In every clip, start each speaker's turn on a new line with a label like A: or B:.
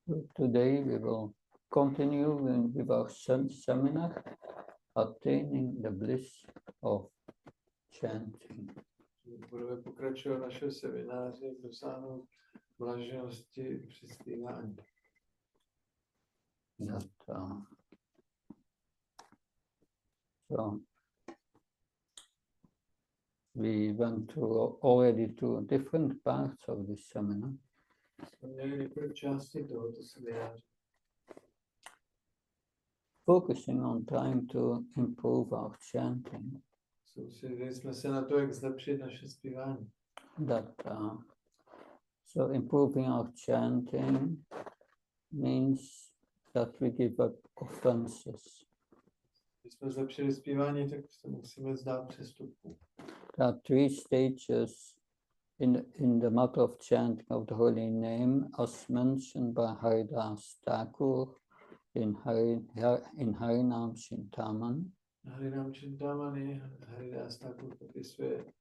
A: Today we will continue with our seminar, Attaining the Bliss of Chanting.
B: Budeme pokračovat v našem semináři dosáhnout blaženosti při zpívání.
A: So we went already to different parts of this seminar.
B: Jsme měli několik částí tohoto semináře.
A: Focusing on trying to improve our chanting.
B: Soustředili jsme se na to, jak zlepšit naše zpívání.
A: So improving our chanting means that we give up offenses.
B: Když jsme zlepšili zpívání, tak se musíme vzdát přestupků.
A: There are three stages in the matter of chanting of the holy name, as mentioned by Haridas Thakur in Harinam Chintaman.
B: Harinam Chintamani, Haridas Thakur popisuje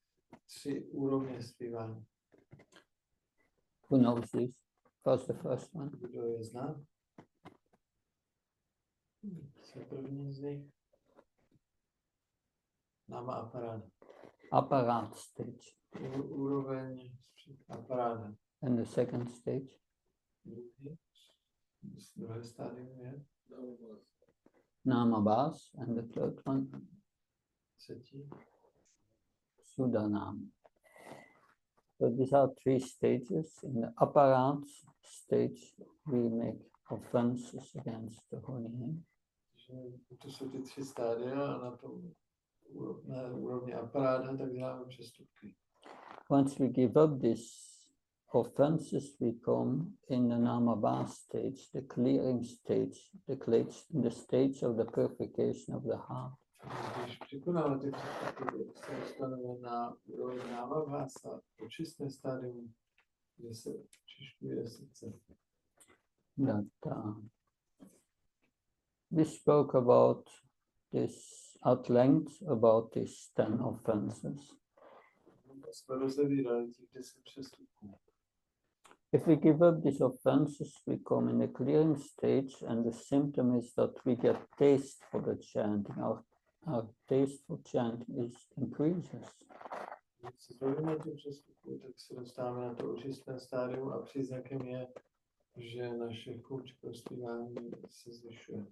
B: 3 úrovně zpívání.
A: Who knows this? What's the first one?
B: Kdo je zná? Co je první z nich? Nama aparáda.
A: Aparat stage.
B: Úroveň aparáda.
A: And the second stage?
B: Druhé stádium je?
A: Namabas. And the third one?
B: Třetí?
A: Sudanam. So these are 3 stages. In the aparat stage, we make offenses against the holy name.
B: To jsou ty 3 stádia a na úrovni aparáda tak děláme přestupky.
A: Once we give up these offenses, we come in the Namabas stage, the clearing stage, the stage of the purification of the heart.
B: Když překonáme ty přestupky, se dostaneme na úroveň Namabasa, očistné stádium, kde se očišťuje srdce.
A: We spoke about this at length, about these 10 offenses. If we give up these offenses, we come in the clearing stage, and the symptom is that we get taste for the chanting. Our taste for chanting increases.
B: Tak se dostáváme na to očistné stádium a příznakem je, že naše chuť pro zpívání se zvyšuje.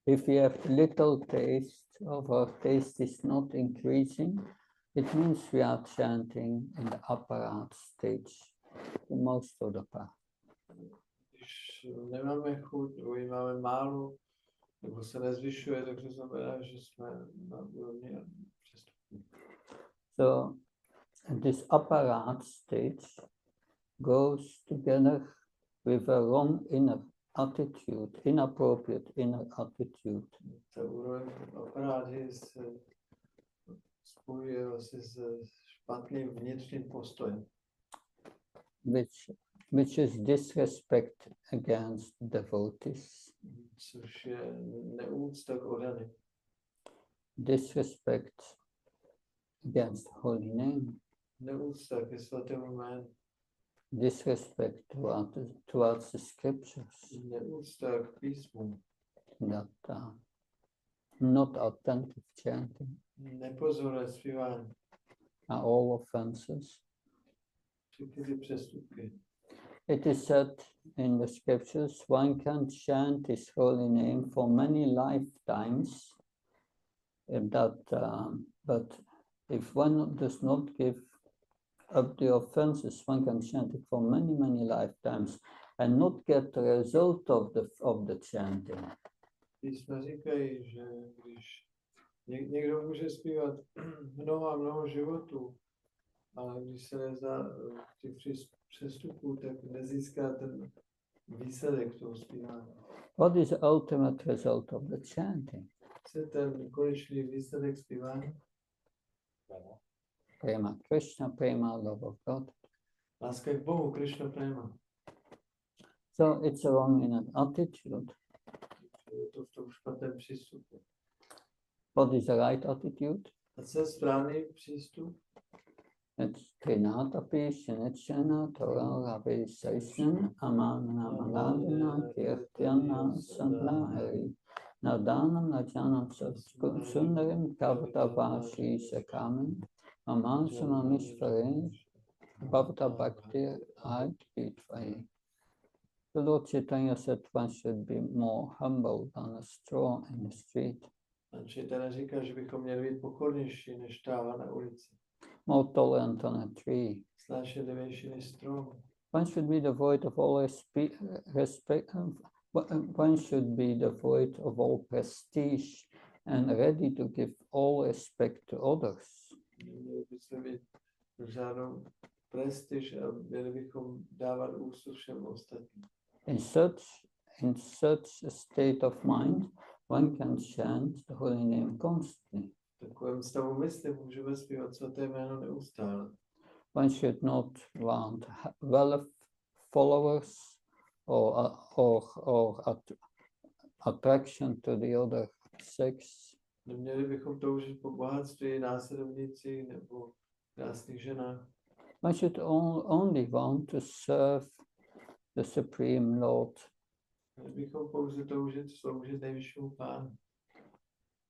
A: If we have little taste, or our taste is not increasing, it means we are chanting in the aparat stage for most of the part.
B: Když nemáme chuť, nebo ji máme málo, nebo se nezvyšuje, takže znamená, že jsme na úrovni přestupů.
A: So this aparat stage goes together with a wrong inner attitude, inappropriate inner attitude.
B: Ta úroveň aparáty se spojuje vlastně s špatným vnitřním postojem.
A: Which is disrespect against devotees.
B: Což je neúcta k oddaný.
A: Disrespect against holy name.
B: Neúcta ke svatému jménu.
A: Disrespect towards the scriptures.
B: Neúcta k písmu.
A: Not attentive chanting.
B: Nepozorné zpívání.
A: Are all offenses.
B: Všechny ty přestupky.
A: It is said in the scriptures, one can chant his holy name for many lifetimes, but if one does not give up the offenses, one can chant it for many lifetimes and not get the result of the chanting.
B: Písma říkají, že když někdo může zpívat mnoho životů, ale když se nezdá těch přestupů, tak nezíská ten výsledek toho zpívání.
A: What is the ultimate result of the chanting?
B: Co je ten konečný výsledek zpívání?
A: Prema Krishna, prema, love of God.
B: Láska k Bohu, Krishna prema.
A: So it's a wrong inner attitude.
B: Je to v tom špatném přístupu.
A: What is the right attitude?
B: A co je správný přístup?
A: Trinatapi Shinichana Torah Ravi Saisan Amana Maladana Kirtiana Sandhari Nadanam Najanam Sundarim Kavatavashi Sakaman Amasamamishvare Bhavata Bhakti Art Pitvaye. The Lord Chaitanya said one should be more humble than a straw in the street.
B: Chaitanya říká, že bychom měli být pokornější než tráva na ulici.
A: More tolerant than a tree.
B: Snášenlivější než strom.
A: One should be devoid of all respect. One should be devoid of all prestige and ready to give all respect to others.
B: Měli bychom být žádnou prestiž a měli bychom dávat úctu všem ostatním.
A: In such a state of mind, one can chant the holy name constantly.
B: V takovém stavu mysli můžeme zpívat svaté jméno neustále.
A: One should not want wealth, followers, or attraction to the other sex.
B: Neměli bychom toužit po bohatství, následovníci nebo krásných ženách.
A: One should only want to serve the Supreme Lord.
B: Měli bychom pouze toužit sloužit nejvyššímu Pánu.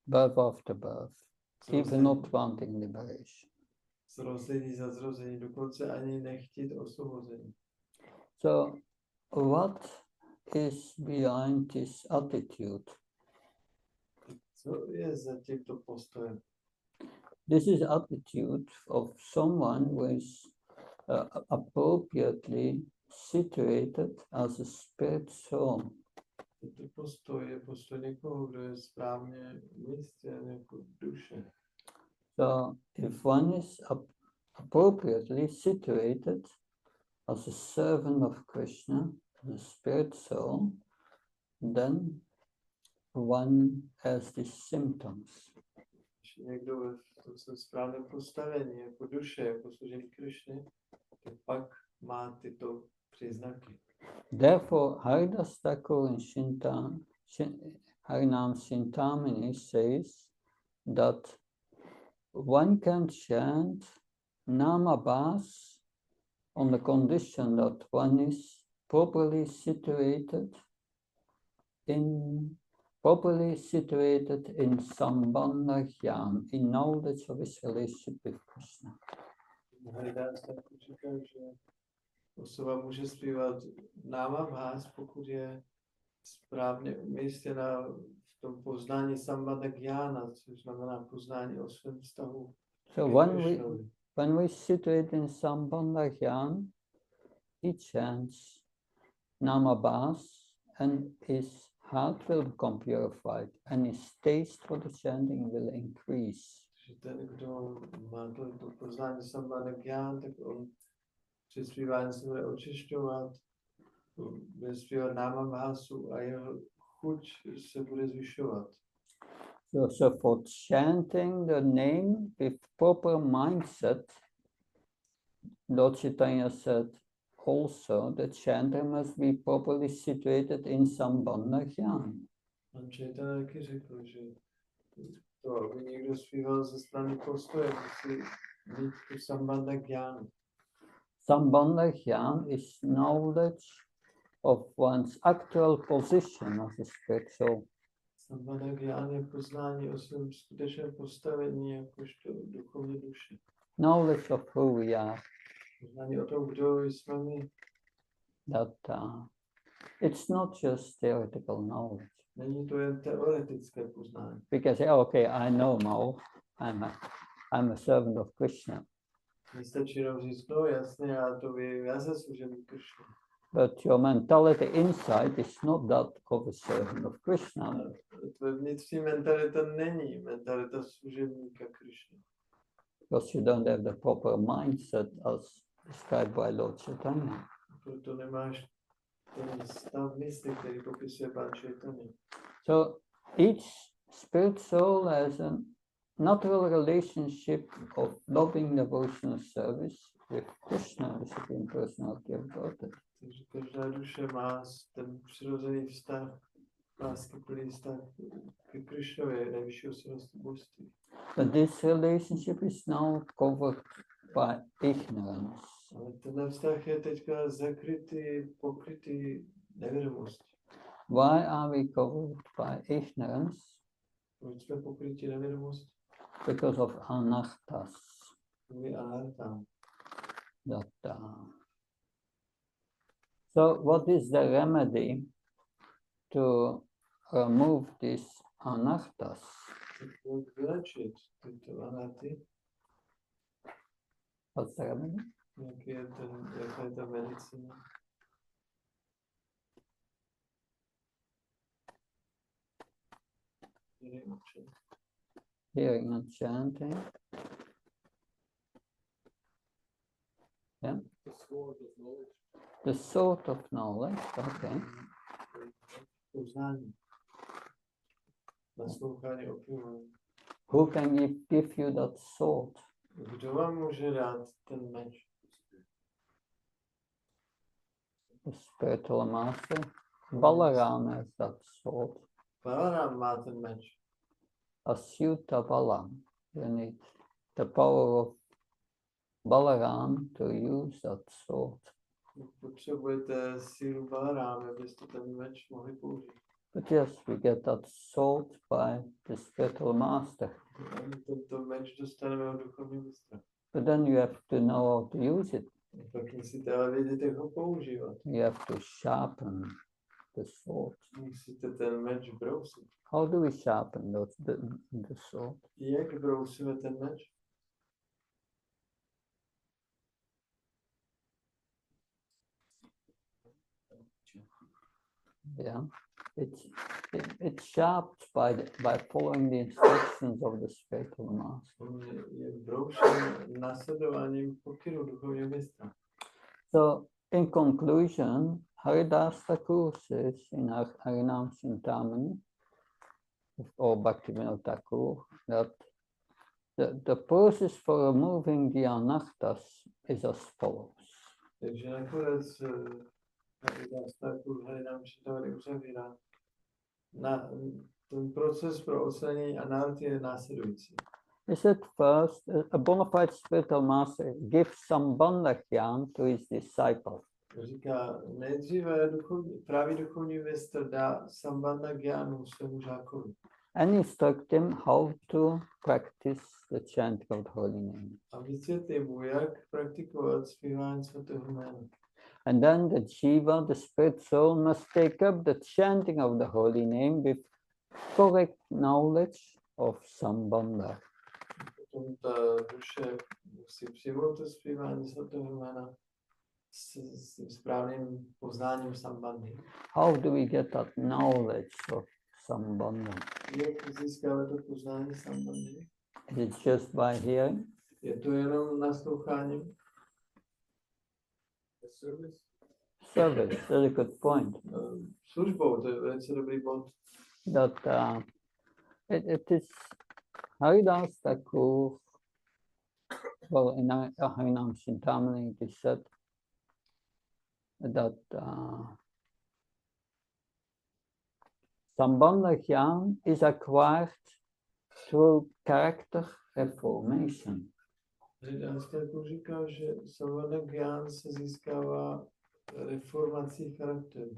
A: Birth after birth, even not wanting liberation.
B: Zrození za zrození, dokonce ani nechtít osvobození.
A: So, what is behind this attitude?
B: Co je za tímto postojem?
A: This is attitude of someone who is appropriately situated as a spirit soul.
B: Tento postoj je postoj někoho, kdo je správně umístěn jako duše.
A: So, if one is appropriately situated as a servant of Krishna, the spirit soul, then one has these symptoms.
B: Když někdo v tom správném postavení jako duše, jako služení Krišny, tak pak má tyto příznaky.
A: Therefore, Haridas Thakur in Harinam Chintamani says that one can chant Namabhas on the condition that one is properly situated in Sambandha Jnana, in knowledge of his relationship with Krishna.
B: Haridas Thakur říká, že osoba může zpívat Namabhas, pokud je správně umístěna v tom poznání Sambandha Jnana, což znamená poznání o svém vztahu.
A: So when we situate in Sambandha Jnana, he chants Namabhas and his heart will become purified and his taste for the chanting will increase.
B: Že ten, kdo má to poznání Sambandha Jnana, tak on při zpívání se bude očišťovat, bude zpívat Namabhasu a jeho chuť se bude zvyšovat.
A: So for chanting the name with proper mindset, Lord Chaitanya said also the chanter must be properly situated in Sambandha Jnana.
B: Pan Chaitanya taky řekl, že to, aby někdo zpíval ze strany postoje, musí mít tu Sambandha Jnana.
A: Sambandha Jnana is knowledge of one's actual position as a spirit soul.
B: Sambandha Jnana je poznání o svém skutečném postavení jakožto duchovní duše.
A: Knowledge of who we are.
B: Poznání o tom, kdo jsme my.
A: That it's not just theoretical knowledge.
B: Není to jen teoretické poznání.
A: Because okay, I know more. I'm a servant of Krishna.
B: Nestačí jenom říct, no jasně, já to vím, já se služím Krishna.
A: But your mentality inside is not that of a servant of Krishna.
B: Tvoje vnitřní mentalita není mentalita služebníka Krishna.
A: Because you don't have the proper mindset as described by Lord Chaitanya.
B: Proto nemáš ten stav mysli, který popisuje Pán Chaitanya.
A: So each spirit soul has a natural relationship of loving devotional service with Krishna, the Supreme Personality of Godhead.
B: Takže každá duše má ten přirozený vztah, láskyplný vztah ke Krishnovi, nejvyššího božství.
A: But this relationship is now covered by ignorance.
B: Ale ten vztah je teďka zakrytý, pokrytý nevědomostí.
A: Why are we covered by ignorance?
B: Proč jsme pokryti nevědomostí?
A: Because of anarthas.
B: Kvůli anarthám.
A: So what is the remedy to remove these anarthas?
B: Jak vylečit tyto anarty?
A: What's the remedy?
B: Jaká je ta medicína?
A: Hearing and chanting. Yeah.
B: The sword of knowledge.
A: The sword of knowledge, okay.
B: Poznání. Naslouchání opěvování.
A: Who can give you that sword?
B: Kdo vám může dát ten meč?
A: The spiritual master. Balaram has that sword.
B: Balaram má ten meč.
A: Asyuta Balam. You need the power of Balaram to use that sword.
B: Potřebujete sílu Balaráma, abyste ten meč mohli použít.
A: But yes, we get that sword by the spiritual master.
B: Tento meč dostaneme od duchovního mistra.
A: But then you have to know how to use it.
B: Tak musíte ale vědět, jak ho používat.
A: You have to sharpen the sword.
B: Musíte ten meč brousit.
A: How do we sharpen the sword?
B: Jak brousíme ten meč?
A: Yeah, it's sharpened by following the instructions of the spiritual master.
B: Je broušen následováním pokynu duchovního mistra.
A: So, in conclusion, Haridas Thakur says in Harinam Chintamani, or Bhaktivinoda Thakur, that the process for removing the anarthas is as follows.
B: Takže nakonec Haridas Thakur Harinam Chintamani uzavírá. Ten proces pro odstranění anarty je následující.
A: He said first, a bona fide spiritual master gives Sambandha to his disciple.
B: Říká, nejdříve právě duchovní mistr dá Sambandha Gyanu svému žákovi.
A: And instruct him how to practice the chanting of the holy name.
B: A vysvětlí mu, jak praktikovat zpívání svatého jména.
A: And then the jiva, the spirit soul, must take up the chanting of the holy name with correct knowledge of Sambandha.
B: Potom ta duše musí přijmout to zpívání svatého jména s tím správným poznáním Sambandhy.
A: How do we get that knowledge of Sambandha?
B: Jak získáme to poznání Sambandhy?
A: Is it just by hearing?
B: Je to jenom nasloucháním? Service.
A: Service, that's a good point.
B: Službou, to je velice dobrý bod.
A: That it is Haridas Thakur, well, in Harinam Chintamani it is said that Sambandha Gyan is acquired through character reformation.
B: Haridas Thakur říká, že Sambandha Gyan se získává reformací charakteru.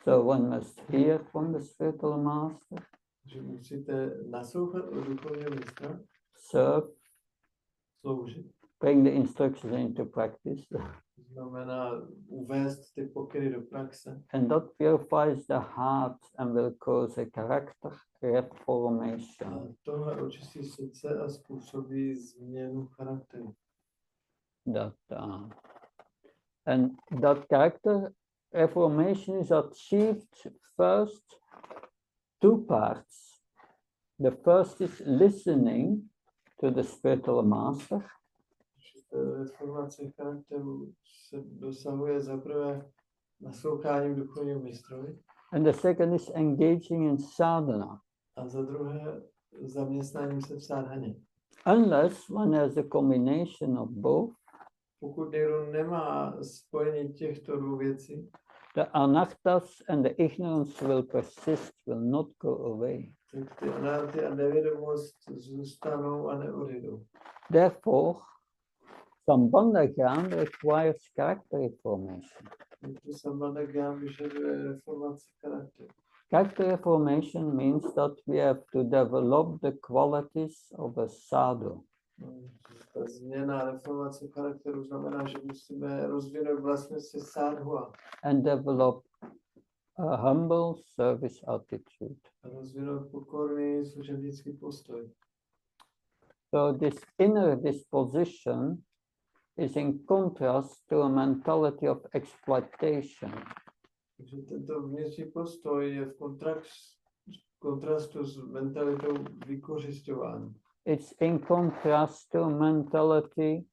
A: So one must hear from the spiritual master,
B: že musíte naslouchat od duchovního mistra,
A: serve,
B: sloužit.
A: bring the instructions into practice.
B: Znamená uvést ty pokyny do praxe.
A: And that purifies the heart and will cause a character reformation.
B: A tohle očistí srdce a způsobí změnu charakteru.
A: And that character reformation is achieved first two parts. The first is listening to the spiritual master.
B: Reformace charakteru se dosahuje zaprvé nasloucháním duchovního mistrovi.
A: And the second is engaging in sadhana.
B: A za druhé zaměstnáním se v sadhaně.
A: Unless one has a combination of both,
B: pokud někdo nemá spojení těchto dvou věcí,
A: the anarthas and the ignorance will persist, will not go away.
B: Tak ty anarty a nevědomost zůstanou a neodejdou.
A: Therefore, Sambandha Gyan requires character reformation.
B: Sambandha Gyan vyžaduje reformaci charakteru.
A: Character reformation means that we have to develop the qualities of a sadhu.
B: Ta změna reformace charakteru znamená, že musíme rozvinout vlastnosti sadhua.
A: And develop a humble service attitude.
B: A rozvinout pokorný služebnický postoj.
A: So this inner disposition is in contrast to a mentality of exploitation.
B: Takže tento vnitřní postoj je v kontrastu s mentalitou vykořisťování.
A: It's in contrast to a mentality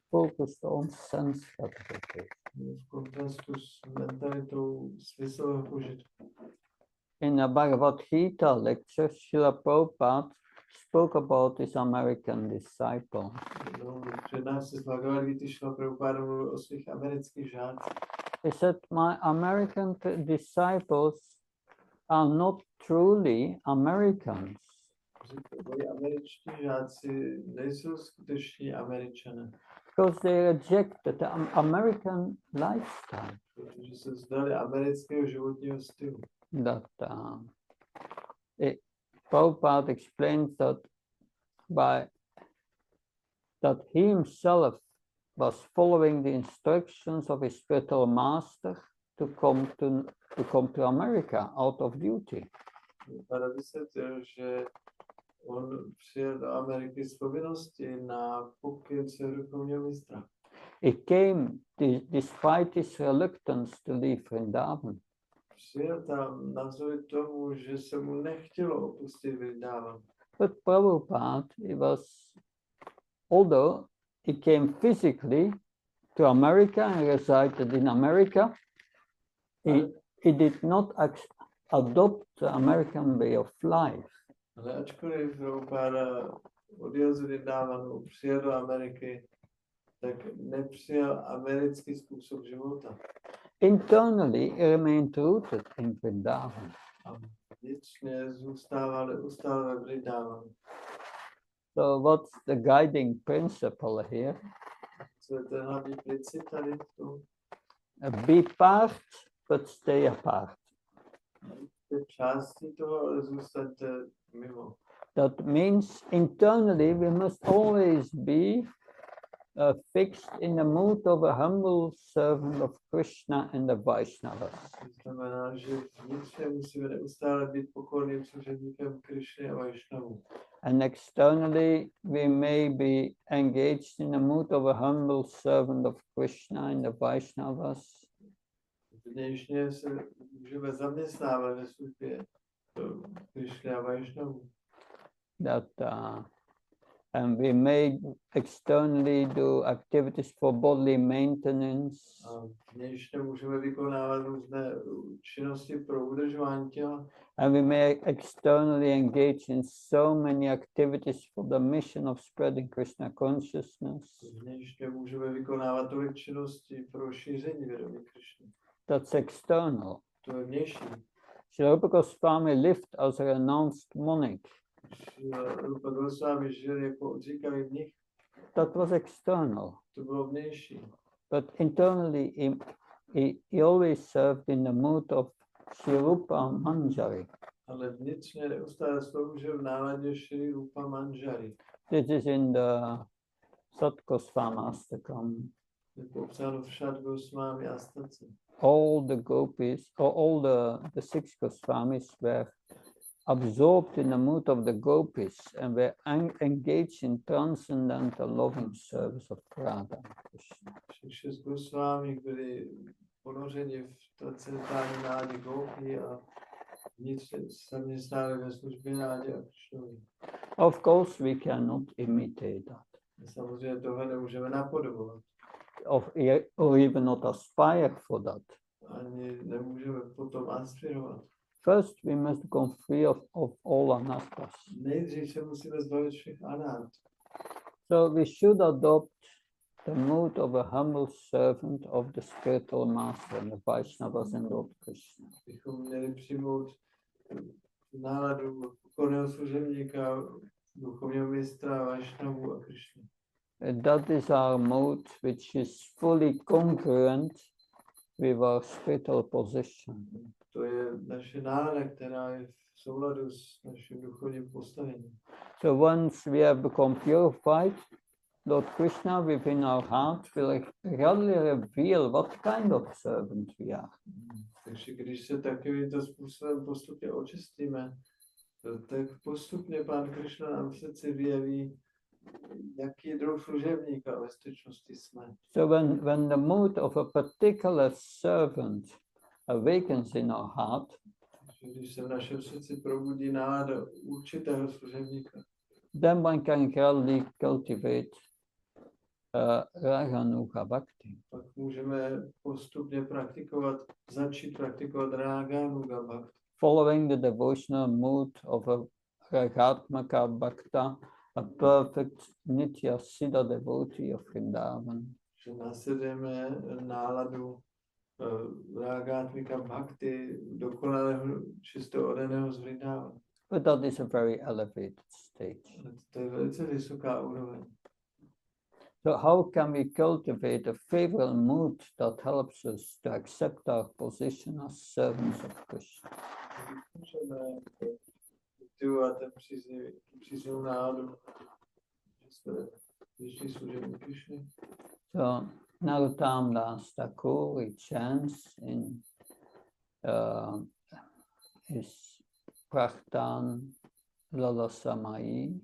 A: focused on sense gratification.
B: V kontrastu s mentalitou smyslového požitku.
A: In a Bhagavad Gita lecture, Srila Prabhupada spoke about his American disciple.
B: V přednášce z Bhagavad Gita Srila Prabhupada mluvil o svých amerických žácích.
A: He said, my American disciples are not truly Americans.
B: Moji američtí žáci nejsou skuteční Američané.
A: Because they rejected the American lifestyle.
B: Protože se vzdali amerického životního stylu.
A: Prabhupada explains that that he himself was following the instructions of his spiritual master to come to America out of duty.
B: Prabhupada vysvětlil, že on přijel do Ameriky z povinnosti na pokyn svého duchovního mistra.
A: He came despite his reluctance to leave Vrindavan.
B: Přijel tam navzdory tomu, že se mu nechtělo opustit Vrindavan.
A: But Prabhupada, although he came physically to America and resided in America, he did not adopt the American way of life.
B: Ale ačkoliv Prabhupada odjel z Vrindavanu, přijel do Ameriky, tak nepřijal americký způsob života.
A: Internally, he remained rooted in Vrindavan.
B: A vnitřně zůstával neustále ve Vrindavanu.
A: So what's the guiding principle here?
B: Co je ten hlavní princip tady v tom?
A: Be part, but stay apart.
B: Ty části toho, ale zůstaňte mimo.
A: That means internally we must always be fixed in the mood of a humble servant of Krishna and the Vaishnavas.
B: To znamená, že vnitřně musíme neustále být pokorným služebníkem Krishny a Vaishnavu.
A: And externally we may be engaged in the mood of a humble servant of Krishna and the Vaishnavas.
B: Vnějšně se můžeme zaměstnávat ve službě Krishny a Vaishnavu.
A: And we may externally do activities for bodily maintenance.
B: A vnějšně můžeme vykonávat různé činnosti pro udržování těla.
A: And we may externally engage in so many activities for the mission of spreading Krishna consciousness.
B: Vnějšně můžeme vykonávat tolik činností pro šíření vědomí Krishny.
A: That's external.
B: To je vnější.
A: Srila Rupa Goswami lived as a renounced monk.
B: Rupa Goswami žil jako odříkavý mnich.
A: That was external.
B: To bylo vnější.
A: But internally, he always served in the mood of Sri Rupa Manjari.
B: Ale vnitřně neustále sloužil v náladě Sri Rupa Manjari.
A: This is in the Sat Goswami Astakam.
B: Je popsáno v Sat Goswami Astace.
A: All the gopis, or all the 6 Goswamis were absorbed in the mood of the gopis and were engaged in transcendental loving service of Radha and Krishna.
B: Všech 6 Goswami byli ponořeni v transcendentální nádě gopí a vnitřně zaměstnali ve službě nádě a Krishnovi.
A: Of course, we cannot imitate that.
B: Samozřejmě tohle nemůžeme napodobovat.
A: Or even not aspire for that.
B: Ani nemůžeme potom aspirovat.
A: First, we must become free of all anattas.
B: Nejdřív se musíme zbavit všech anat.
A: So we should adopt the mood of a humble servant of the spiritual master and the Vaishnavas and Lord Krishna.
B: Bychom měli přijmout náladu pokorného služebníka, duchovního mistra, Vaishnavu a Krishna.
A: that is our mode which is fully congruent with our spiritual position.
B: To je naše nálada, která je v souladu s naším duchovním postavením.
A: So once we have become purified, Lord Krishna within our heart will readily reveal what kind of servant we are.
B: Takže když se takovýmto způsobem postupně očistíme, tak postupně Pán Krishna nám v srdci vyjeví, jaký druh služebníka ve skutečnosti jsme.
A: So when the mood of a particular servant awakens in our heart,
B: Když se v našem srdci probudí nálada určitého služebníka,
A: then one can gradually cultivate Raganuga Bhakti.
B: pak můžeme postupně začít praktikovat Raganuga Bhakti.
A: Following the devotional mood of a Ragatmaka Bhakta, a perfect Nitya Siddha devotee of Vrindavan.
B: Že následujeme náladu Ragatmika Bhakti, dokonalého čistého oddaného z Vrindavana.
A: But that is a very elevated stage.
B: To je velice vysoká úroveň.
A: So how can we cultivate a favorable mood that helps us to accept our position as servants of Krishna?
B: Můžeme kultivovat příznivou náladu, že jsme věčný služebník Krishny.
A: So Narottam Das Thakur, he chants in his Prachtan Lalasamayi.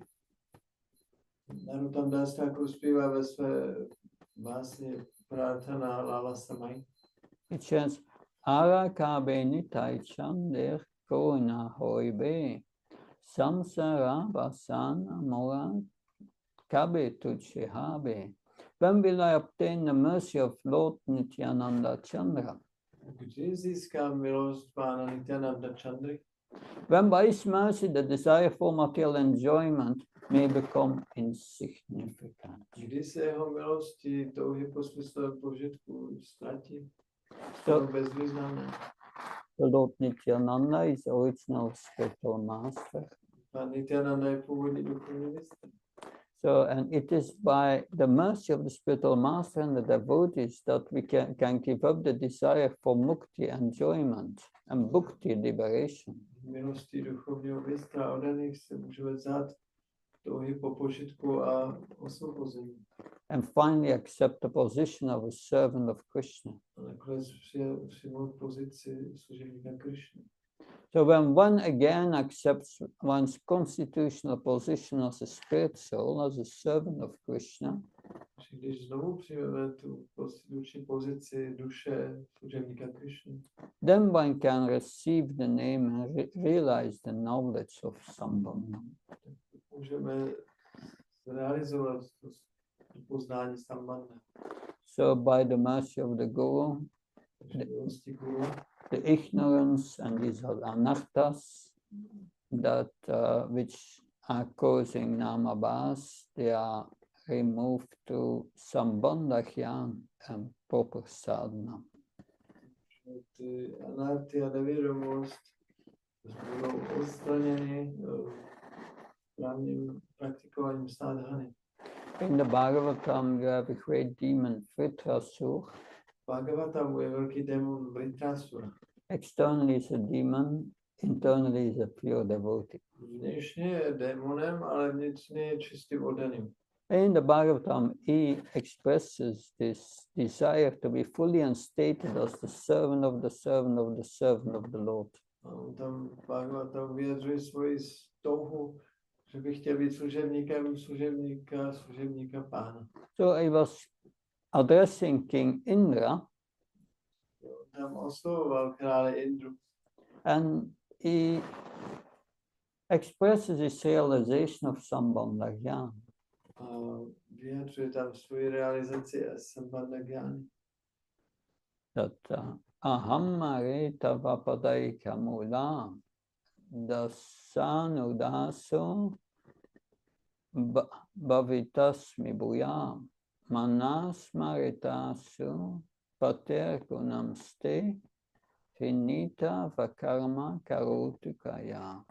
B: Narottam Das Thakur zpívá ve své básni Prarthana Lalasamayi.
A: He chants Arakabe Nitai Chandir Koruna Hoibe Samsara Vasana Mora Kabe Tuchihabe. When will I obtain the mercy of Lord Nityananda Chandra?
B: Kdy získám milost Pána Nityananda Chandry?
A: When by his mercy the desire for material enjoyment may become insignificant.
B: Kdy se jeho milosti touhy po smyslovém požitku ztratí?
A: So,
B: Bezvýznamné.
A: the Lord Nityananda is the original spiritual master.
B: Pán Nityananda je původní duchovní mistr.
A: So, and it is by the mercy of the spiritual master and the devotees that we can give up the desire for mukti enjoyment and bhakti liberation.
B: Milostí duchovního mistra a oddaných se můžeme vzdát touhy po požitku a osvobození.
A: And finally accept the position of a servant of Krishna.
B: A nakonec přijmout pozici služebníka Krishny.
A: So when one again accepts one's constitutional position as a spirit soul, as a servant of Krishna,
B: Když znovu přijmeme tu konstituční pozici duše služebníka Krishny,
A: then one can receive the name and realize the knowledge of Sambandha.
B: můžeme realizovat to poznání Sambandha.
A: So by the mercy of the Guru, the ignorance and these anarthas that which are causing namabhas, they are removed to Sambandha Jnana and proper sadhana.
B: Ty anarty a nevědomost budou odstraněny správným praktikováním sadhany.
A: In the Bhagavatam, you have a great demon, Vritrasur.
B: Bhagavatam je velký démon Vritrasura.
A: Externally is a demon, internally is a pure devotee.
B: Vnitřně je démonem, ale vnitřně je čistým oddaným.
A: In the Bhagavatam, he expresses this desire to be fully unstated as the servant of the servant of the servant of the Lord.
B: A on tam Bhagavatam vyjadřuje svoji touhu, že by chtěl být služebníkem služebníka Pána.
A: So he was addressing King Indra,
B: Tam oslovoval krále Indru.
A: and he expresses his realization of Sambandha Jnana.
B: A vyjadřuje tam svoji realizaci Sambandha Jnany.
A: That aham areta vapadaika mula dasanudaso bhavitasmi bhuya manasmaritasu pater gunamste finita vakarma karotu kaya.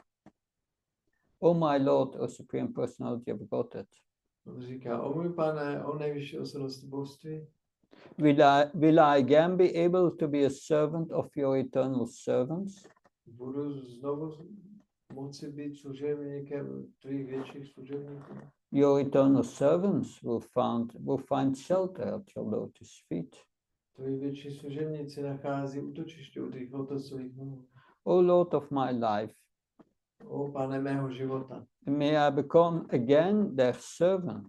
A: O my Lord, O Supreme Personality of Godhead,
B: On říká, o můj pane, o nejvyšší osobnost božství,
A: will I again be able to be a servant of your eternal servants?
B: budu znovu moci být služebníkem tvých větších služebníků.
A: Your eternal servants will find shelter at your lotus feet.
B: Tvoji větší služebníci nachází útočiště u tvých lotosových nohou.
A: O Lord of my life,
B: O pane mého života,
A: may I become again their servant,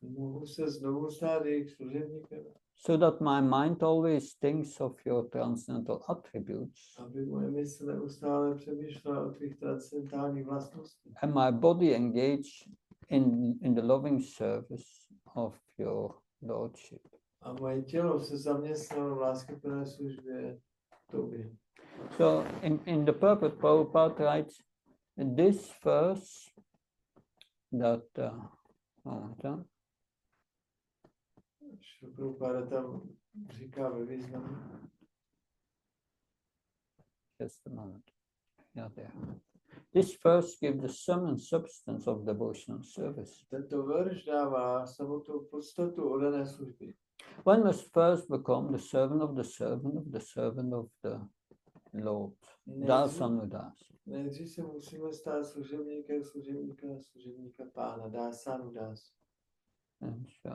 B: mohu se znovu stát jejich služebníkem,
A: so that my mind always thinks of your transcendental attributes
B: aby moje mysl neustále přemýšlela o tvých transcendentálních vlastnostech
A: and my body engage in the loving service of your Lordship.
B: a moje tělo se zaměstnalo v láskyplné službě tobě.
A: So in the purport, Prabhupada writes this verse that
B: Prabhupada tam říká ve významu.
A: just a moment. Yeah, there. This verse gives the sum and substance of devotional service.
B: Tento verš dává samotnou podstatu oddané služby.
A: One must first become the servant of the servant of the servant of the Lord. Dasanudas.
B: Nejdřív se musíme stát služebníkem služebníka pána, Dasanudas.
A: And so,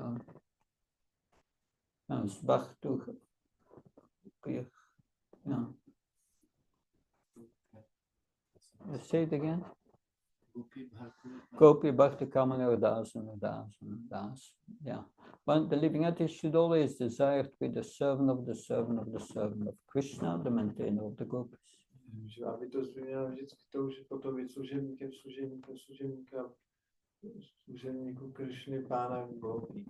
A: as Bhaktu, yeah. Say it again. Gopi Bhakti Kamala Das. Yeah. But the living entity should always desire to be the servant of the servant of the servant of Krishna, the maintainer of the gopis.
B: Že aby to změnilo vždycky toužit potom být služebníku Krishny, pána Gopi.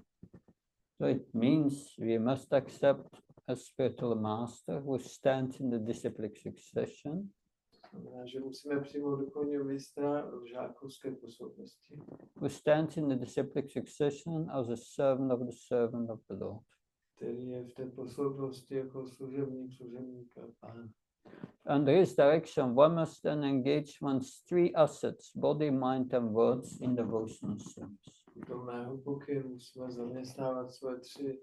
A: So it means we must accept a spiritual master who stands in the disciplic succession.
B: Znamená, že musíme přijmout duchovního mistra v žákovské působnosti.
A: Who stands in the disciplic succession as a servant of the Lord.
B: Který je v té působnosti jako služebníka pána.
A: Under his direction, one must then engage one's three assets, body, mind, and words, in devotional service.
B: Do mého pokynu musíme zaměstnávat svoje tři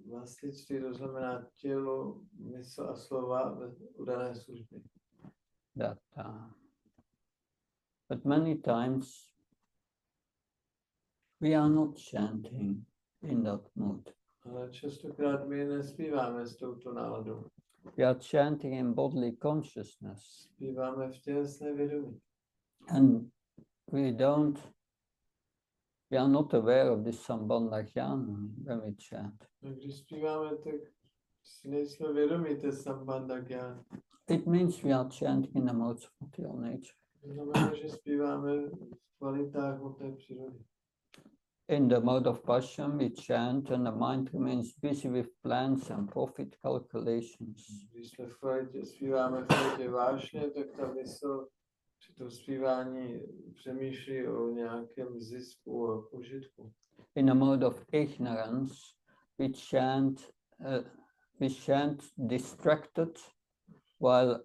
B: vlastnictví, to znamená tělo, mysl a slova v udané službě.
A: But many times we are not chanting in that mood.
B: Ale častokrát my nespíváme s touto náladou.
A: We are chanting in bodily consciousness.
B: Zpíváme v tělesné vědomí.
A: And we are not aware of this Sambandha Jnana when we chant.
B: Když zpíváme, tak si nejsme vědomí té Sambandha Jnana.
A: It means we are chanting in the modes of material nature.
B: To znamená, že zpíváme v kvalitách hmotné přírody.
A: In the mode of passion, we chant and the mind remains busy with plans and profit calculations.
B: Když jsme v kvalitě, zpíváme v kvalitě vášně, tak ta mysl při tom zpívání přemýšlí o nějakém zisku a požitku.
A: In the mode of ignorance, we chant distracted while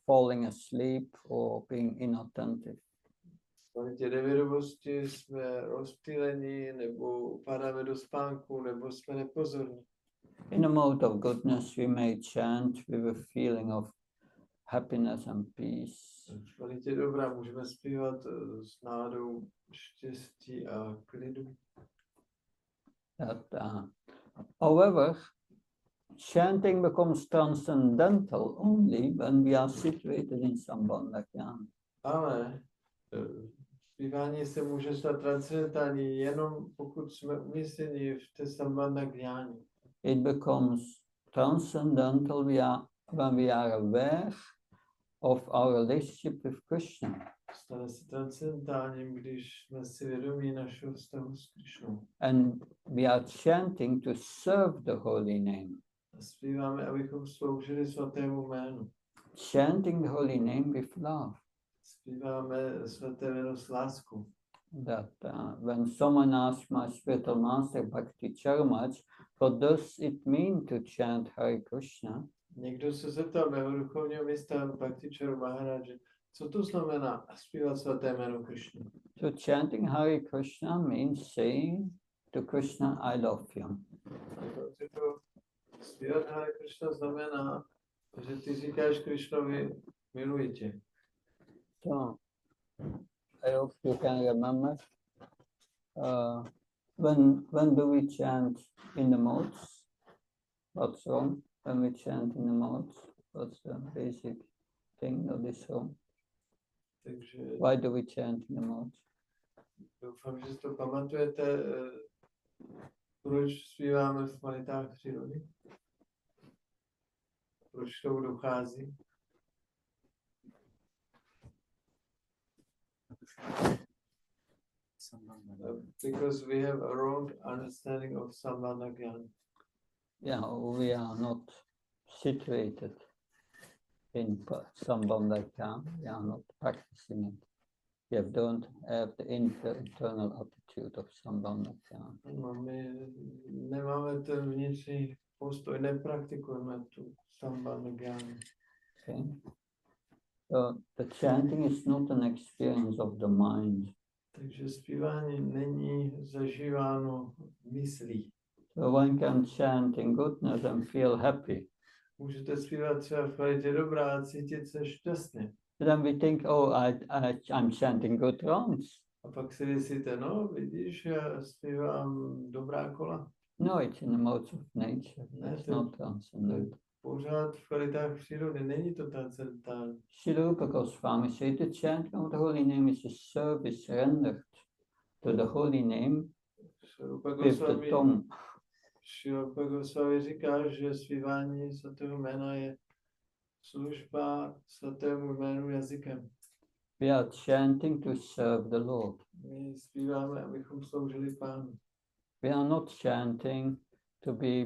A: falling asleep or being inattentive.
B: V kvalitě nevědomosti jsme rozptýleni, nebo upadáme do spánku, nebo jsme nepozorní.
A: In the mode of goodness, we may chant with a feeling of happiness and peace.
B: V kvalitě dobra můžeme zpívat s náladou štěstí a klidu.
A: However, chanting becomes transcendental only when we are situated in Sambandha Jnana.
B: Ale zpívání se může stát transcendentální jenom pokud jsme umístěni v té Sambandha Jnana.
A: It becomes transcendental when we are aware of our relationship with Krishna.
B: Stane se transcendentálním, když jsme si vědomí našeho vztahu s Krishnou.
A: And we are chanting to serve the holy name.
B: A zpíváme, abychom sloužili svatému jménu.
A: Chanting the holy name with love.
B: Zpíváme svaté jméno s láskou.
A: That when someone asks my spiritual master Bhakti Charmaj, what does it mean to chant Hare Krishna?
B: Někdo se zeptal mého duchovního mistra Bhakti Charu Maharaje, Co to znamená zpívat svaté jméno Krishny?
A: So chanting Hare Krishna means saying to Krishna, I love you.
B: Zpívat Hare Krishna znamená, že ty říkáš Krishnovi, miluji tě.
A: So I hope you can remember when do we chant in the modes? What's wrong when we chant in the modes? What's the basic thing of this song?
B: Takže
A: Why do we chant in the modes?
B: doufám, že si to pamatujete, proč zpíváme v kvalitách přírody. Proč k tomu dochází? Because we have a wrong understanding of Sambandha Jnana.
A: Yeah, we are not situated in Sambandha Jnana. We are not practicing it. We don't have the internal attitude of Sambandha Jnana.
B: No, my nemáme ten vnitřní postoj, nepraktikujeme tu Sambandha Jnana.
A: Okay. So the chanting is not an experience of the mind.
B: Takže zpívání není zažíváno myslí.
A: So one can chant in goodness and feel happy.
B: Můžete zpívat třeba v kvalitě dobrá a cítit se šťastně.
A: But then we think, oh, I'm chanting good rounds.
B: A pak si myslíte, no vidíš, já zpívám dobrá kola.
A: No, it's in the modes of nature.
B: Ne,
A: It's not transcendental.
B: Pořád v kvalitách přírody, není to transcendentální.
A: Srila Rupa Goswami said the chanting of the holy name is a service rendered to the holy name with the tongue.
B: Srila Rupa Goswami říká, že zpívání svatého jména je služba svatému jménu jazykem.
A: We are chanting to serve the Lord.
B: My zpíváme, abychom sloužili Pánu.
A: We are not chanting to be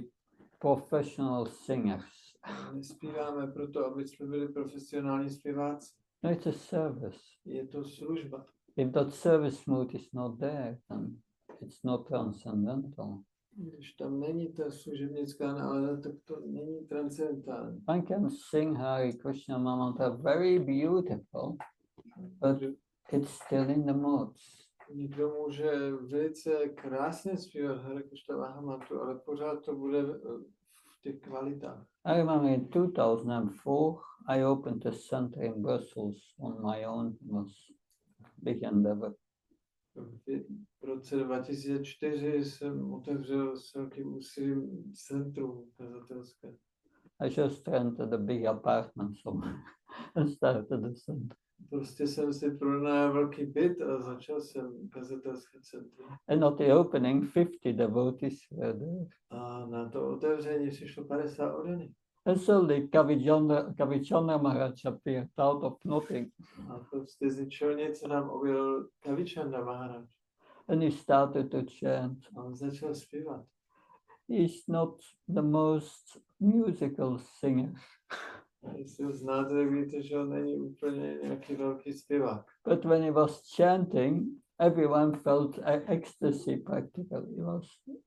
A: professional singers.
B: My zpíváme proto, aby jsme byli profesionální zpěváci.
A: No, it's a service.
B: Je to služba.
A: If that service mood is not there, then it's not transcendental.
B: Když tam není ta služebnická nálada, tak to není transcendentální.
A: One can sing Hare Krishna mantra very beautiful, but it's still in the modes.
B: Někdo může velice krásně zpívat Hare Krishna Mahamantru, ale pořád to bude v těch kvalitách.
A: I remember in 2004, I opened a center in Brussels on my own. It was a big endeavor.
B: V roce 2004 jsem otevřel s velkým úsilím centrum kazatelské.
A: I just rented a big apartment somewhere and started the center.
B: Prostě jsem si pronajal velký byt a začal jsem kazatelské centrum.
A: And at the opening, 50 devotees were there.
B: A na to otevření přišlo 50 oddaných.
A: And suddenly Kavichandra Maharaj appeared out of nothing.
B: A prostě z ničeho se nám objevil Kavichandra Maharaj.
A: And he started to chant.
B: A on začal zpívat.
A: He's not the most musical singer.
B: Jestli ho znáte, tak víte, že on není úplně nějaký velký zpěvák.
A: But when he was chanting, everyone felt ecstasy practically. It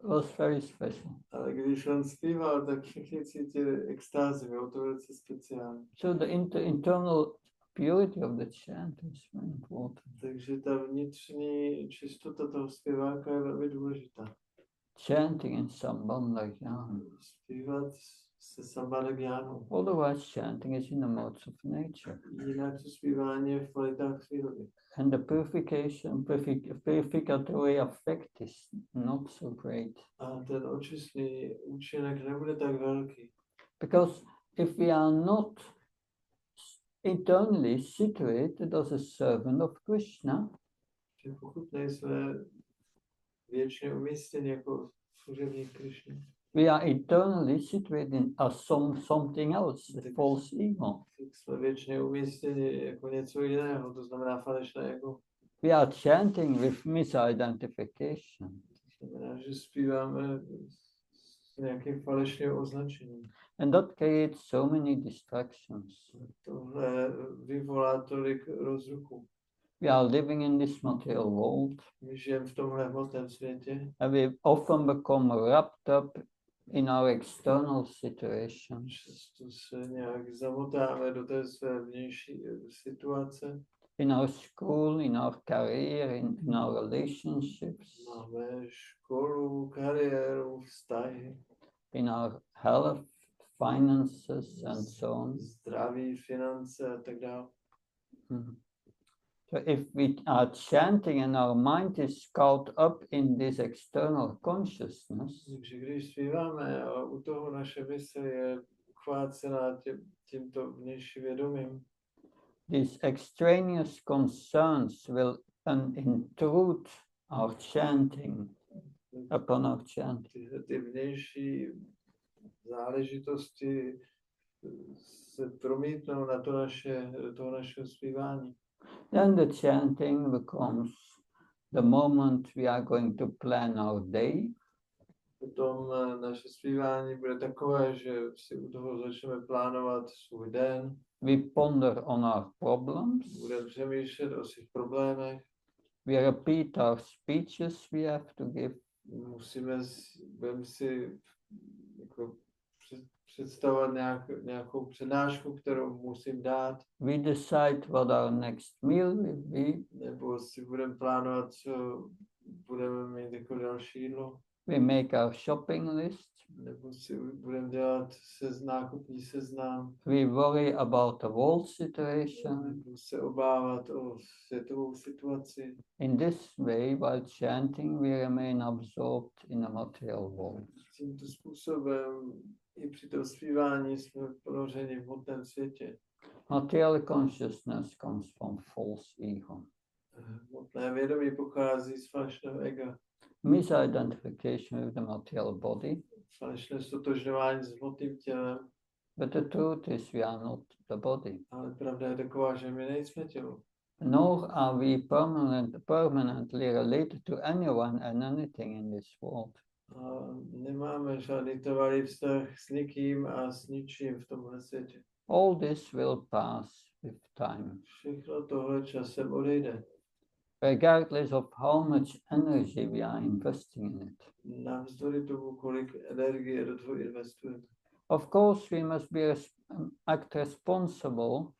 A: was very special.
B: Ale když on zpíval, tak všichni cítili extázi, bylo to velice speciální.
A: So the internal purity of the chant is very important.
B: Takže ta vnitřní čistota toho zpěváka je velmi důležitá.
A: Chanting in Sambandha Jnana.
B: Zpívat se Sambandha Jnánou.
A: Otherwise, chanting is in the modes of nature.
B: Jinak to zpívání je v kvalitách přírody.
A: And the purificatory effect is not so great.
B: A ten očistný účinek nebude tak velký.
A: Because if we are not internally situated as a servant of Krishna,
B: Že pokud nejsme věčně umístěni jako služebník Krišny,
A: we are internally situated as something else, the false ego.
B: jsme věčně umístěni jako něco jiného, to znamená falešné ego.
A: We are chanting with misidentification.
B: To znamená, že zpíváme s nějakým falešným označením.
A: And that creates so many distractions.
B: Tohle vyvolá tolik rozruchů.
A: We are living in this material world,
B: My žijeme v tomhle hmotném světě
A: and we often become wrapped up in our external situations,
B: často se nějak zamotáme do té své vnější situace.
A: in our school, in our career, in our relationships,
B: Máme školu, kariéru, vztahy,
A: in our health, finances, and so on.
B: zdraví, finance a tak dále.
A: Mhm. So if we are chanting and our mind is caught up in this external consciousness,
B: Takže když zpíváme a u toho naše mysl je uchvácená tímto vnějším vědomím,
A: these extraneous concerns will intrude our chanting upon our chanting.
B: ty vnější záležitosti se promítnou na to toho našeho zpívání.
A: Then the chanting becomes the moment we are going to plan our day.
B: Potom naše zpívání bude takové, že si u toho začneme plánovat svůj den.
A: We ponder on our problems.
B: Budeme přemýšlet o svých problémech.
A: We repeat our speeches we have to give.
B: Budeme si jako představovat nějakou přednášku, kterou musím dát.
A: We decide what our next meal will be.
B: Nebo si budeme plánovat, co budeme mít jako další jídlo.
A: We make our shopping list.
B: Nebo si budeme dělat nákupní seznam.
A: We worry about the world situation.
B: Nebo se obávat o světovou situaci.
A: In this way, while chanting, we remain absorbed in the material world.
B: Tímto způsobem i při tom zpívání jsme ponořeni v hmotném světě.
A: Material consciousness comes from false ego.
B: Hmotné vědomí pochází z falešného ega.
A: Misidentification with the material body.
B: Falešné stotožňování s hmotným tělem.
A: But the truth is we are not the body.
B: Ale pravda je taková, že my nejsme tělo.
A: Nor are we permanently related to anyone and anything in this world.
B: A nemáme žádný trvalý vztah s nikým a s ničím v tomhle světě.
A: All this will pass with time.
B: Všechno tohle časem odejde.
A: Regardless of how much energy we are investing in it.
B: Navzdory tomu, kolik energie do toho investujeme.
A: Of course, we must act responsible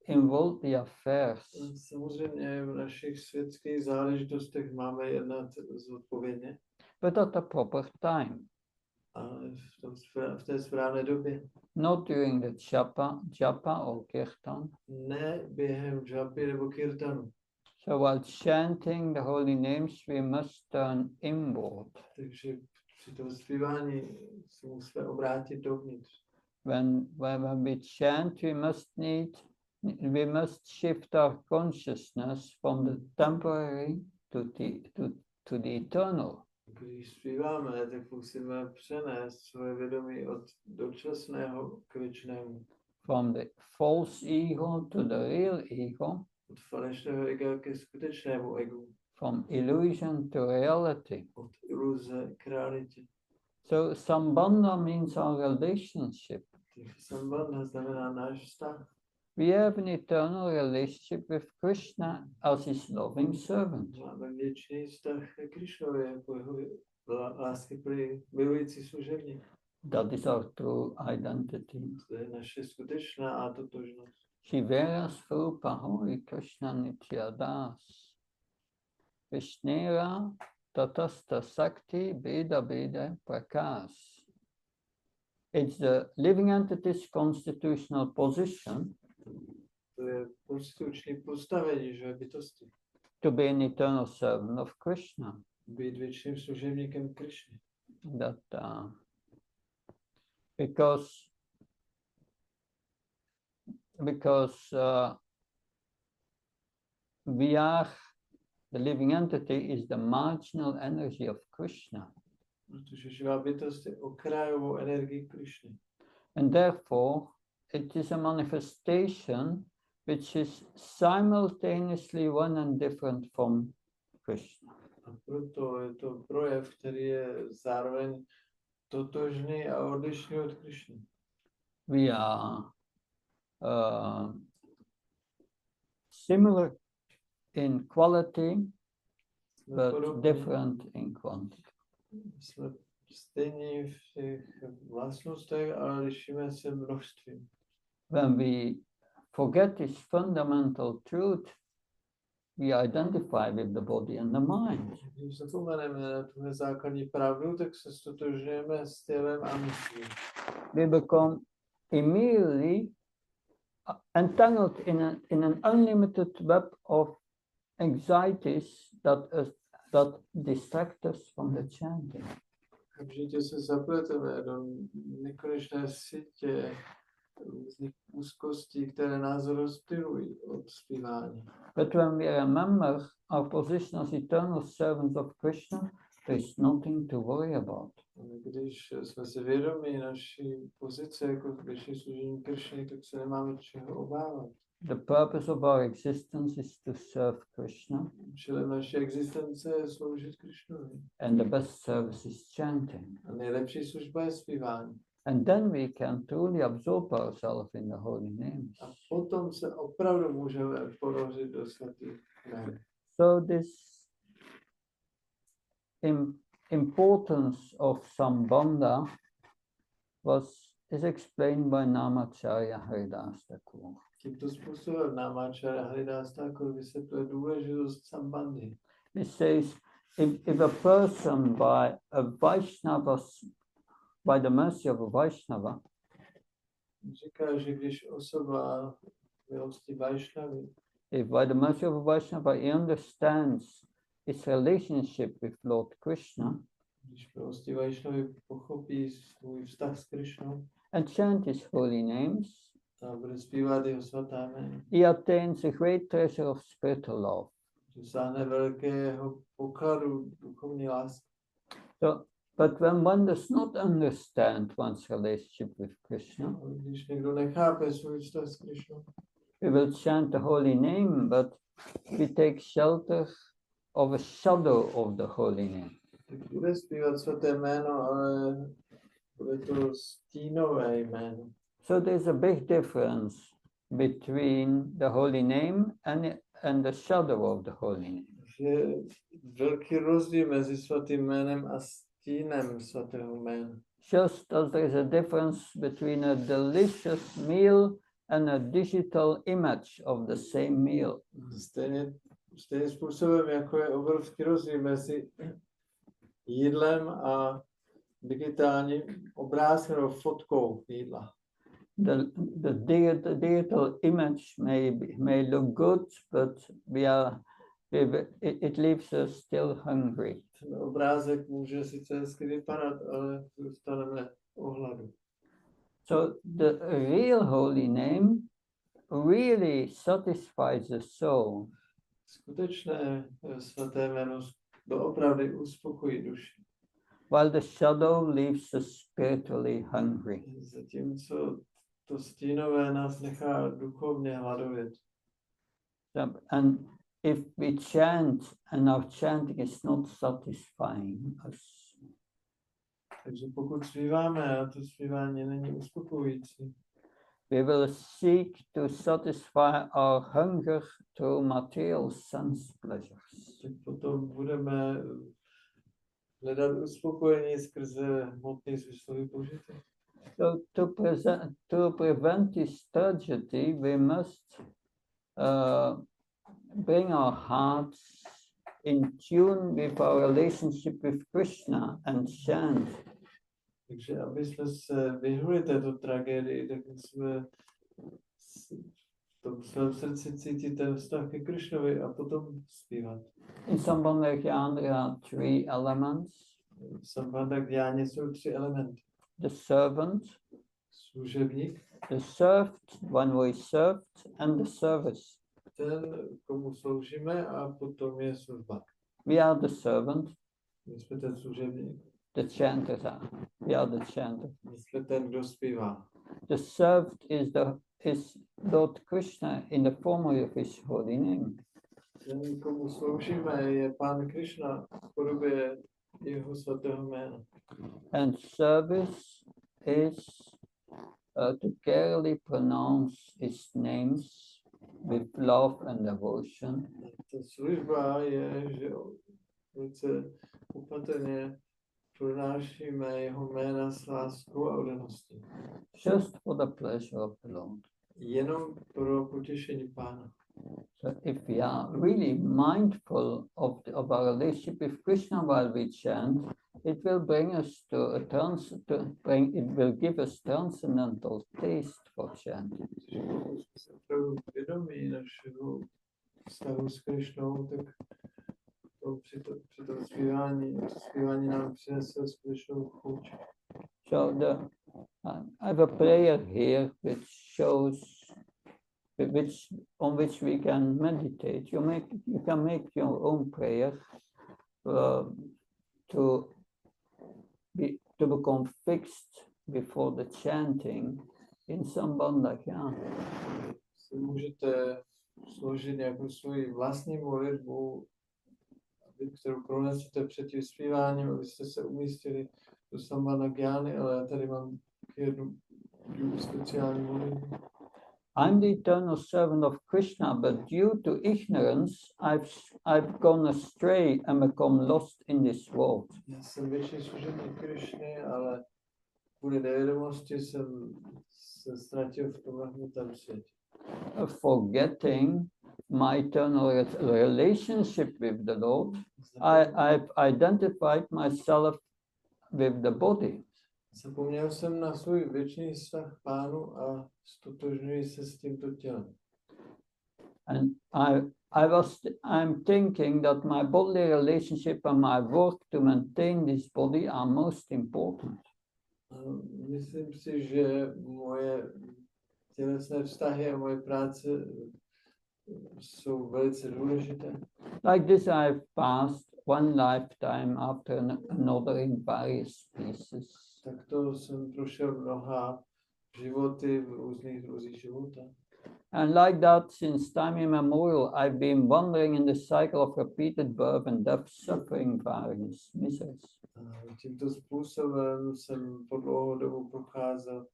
A: in worldly affairs.
B: Samozřejmě v našich světských záležitostech máme jednat zodpovědně.
A: But at the proper time.
B: Ale v té správné době.
A: Not during the japa or kirtan.
B: Ne během džapy nebo kirtanu.
A: So while chanting the holy names, we must turn inward.
B: Takže při tom zpívání se musíme obrátit dovnitř.
A: When we chant, we must shift our consciousness from the temporary to the eternal.
B: Když zpíváme, tak musíme přenést svoje vědomí od dočasného k věčnému.
A: From the false ego to the real ego.
B: Od falešného ega ke skutečnému egu.
A: From illusion to reality.
B: Od iluze k realitě.
A: So Sambandha means our relationship.
B: Sambandha znamená náš vztah.
A: We have an eternal relationship with Krishna as his loving servant.
B: Máme věčný vztah k Krišnovi jako jeho láskyplný milující služebník.
A: That is our true identity.
B: To je naše skutečná totožnost.
A: Shivera Svarupa Hori Krishna Nityadas. Vishnera Tatasta Sakti Beda Beda Prakas. It's the living entity's constitutional position.
B: To je konstituční postavení, že bytosti.
A: To be an eternal servant of Krishna.
B: Být věčným služebníkem Krišny.
A: That because we are the living entity is the marginal energy of Krishna.
B: Protože živá bytost je okrajovou energií Krišny.
A: And therefore it is a manifestation which is simultaneously one and different from Krishna.
B: A proto je to projev, který je zároveň totožný a odlišný od Krišny.
A: We are similar in quality, but different in quantity.
B: Jsme stejní v těch vlastnostech, ale lišíme se množstvím.
A: When we forget this fundamental truth, we identify with the body and the mind.
B: Když zapomeneme na tuhle základní pravdu, tak se stotožňujeme s tělem a myslí.
A: We become immediately entangled in an unlimited web of anxieties that distract us from the chanting.
B: Určitě se zapleteme do nekonečné sítě různých úzkostí, které nás rozptylují od zpívání.
A: But when we remember our position as eternal servants of Krishna, there is nothing to worry about.
B: Když jsme si vědomi naší pozice jako větší služení Krishny, tak se nemáme čeho obávat.
A: The purpose of our existence is to serve Krishna,
B: Čili naše existence je sloužit Krishnovi.
A: and the best service is chanting.
B: A nejlepší služba je zpívání.
A: And then we can truly absorb ourselves in the holy names.
B: A potom se opravdu můžeme ponořit do svatých jmen.
A: So this importance of Sambandha is explained by Namacharya Haridas Thakur.
B: Tímto způsobem Namacharya Haridas Thakur vysvětluje důležitost Sambandhy.
A: He says, if a person by the mercy of a Vaishnava,
B: Říká, že když osoba milosti Vaishnavy,
A: if by the mercy of a Vaishnava he understands his relationship with Lord Krishna,
B: když milosti Vaishnavy pochopí svůj vztah s Krishnou
A: and chant his holy names,
B: a bude zpívat jeho svatá jména,
A: he attains a great treasure of spiritual love.
B: dosáhne velkého pokladu duchovní lásky.
A: So, but when one does not understand one's relationship with Krishna,
B: Když někdo nechápe svůj vztah s Krishnou,
A: we will chant the holy name, but we take shelter of a shadow of the holy name.
B: tak bude zpívat svaté jméno, ale bude to stínové jméno.
A: So there's a big difference between the holy name and the shadow of the holy name.
B: Je velký rozdíl mezi svatým jménem a stínem svatého jména.
A: Just as there is a difference between a delicious meal and a digital image of the same meal.
B: Stejným způsobem, jako je obrovský rozdíl mezi jídlem a digitálním obrázkem nebo fotkou jídla.
A: The digital image may look good, but it leaves us still hungry.
B: Ten obrázek může sice hezky vypadat, ale zůstaneme o hladu.
A: So the real holy name really satisfies the soul.
B: Skutečné svaté jméno doopravdy uspokojí duši.
A: While the shadow leaves us spiritually hungry.
B: Zatímco to stínové nás nechá duchovně hladovět.
A: And if we chant and our chanting is not satisfying us,
B: Takže pokud zpíváme a to zpívání není uspokojující,
A: we will seek to satisfy our hunger through material sense pleasures.
B: tak potom budeme hledat uspokojení skrze hmotný smyslový požitek.
A: So to prevent this tragedy, we must bring our hearts in tune with our relationship with Krishna and chant.
B: Takže aby jsme se vyhnuli této tragédii, tak musíme v tom svém srdci cítit ten vztah ke Krishnovi a potom zpívat.
A: In Sambandha there are three elements:
B: V Sambandha Jnáně jsou 3 elementy.
A: the servant,
B: Služebník,
A: the served, one who is served, and the service.
B: ten, komu sloužíme, a potom je služba.
A: We are the servant,
B: My jsme ten služebník,
A: the chanters are. We are the chanter.
B: my jsme ten, kdo zpívá.
A: The served is Lord Krishna in the form of his holy name.
B: Ten, komu sloužíme, je Pán Krishna v podobě jeho svatého jména.
A: And service is to carefully pronounce his names with love and devotion.
B: Ta služba je, že velice opatrně pronášíme jeho jména s láskou a odaností.
A: Just for the pleasure of the Lord.
B: Jenom pro potěšení Pána.
A: So if we are really mindful of our relationship with Krishna while we chant, it will bring us it will give us transcendental taste for chanting.
B: Když jsme opravdu vědomí našeho vztahu s Krišnou, tak to při tom zpívání nám přinese skutečnou chuť.
A: So I have a prayer here which shows on which we can meditate. You can make your own prayer to become fixed before the chanting in Sambandha. Yeah.
B: Si můžete složit nějakou svoji vlastní modlitbu, kterou pronesete před tím zpíváním, abyste se umístili do Sambandha Gyány, ale já tady mám jednu speciální modlitbu.
A: I'm the eternal servant of Krishna, but due to ignorance, I've gone astray and become lost in this world.
B: Já jsem věčný služebník Krišny, ale kvůli nevědomosti jsem se ztratil v tomhle hmotném světě.
A: Forgetting my eternal relationship with the Lord, I've identified myself with the body.
B: Zapomněl jsem na svůj věčný vztah Pánu a stotožňuji se s tímto tělem.
A: And I'm thinking that my bodily relationship and my work to maintain this body are most important.
B: Myslím si, že moje tělesné vztahy a moje práce jsou velice důležité.
A: Like this, I've passed one lifetime after another in various species.
B: Takto jsem prošel mnoha životy v různých druzích života.
A: And like that, since time immemorial, I've been wandering in the cycle of repeated birth and death, suffering various miseries.
B: Tímto způsobem jsem po dlouhou dobu procházel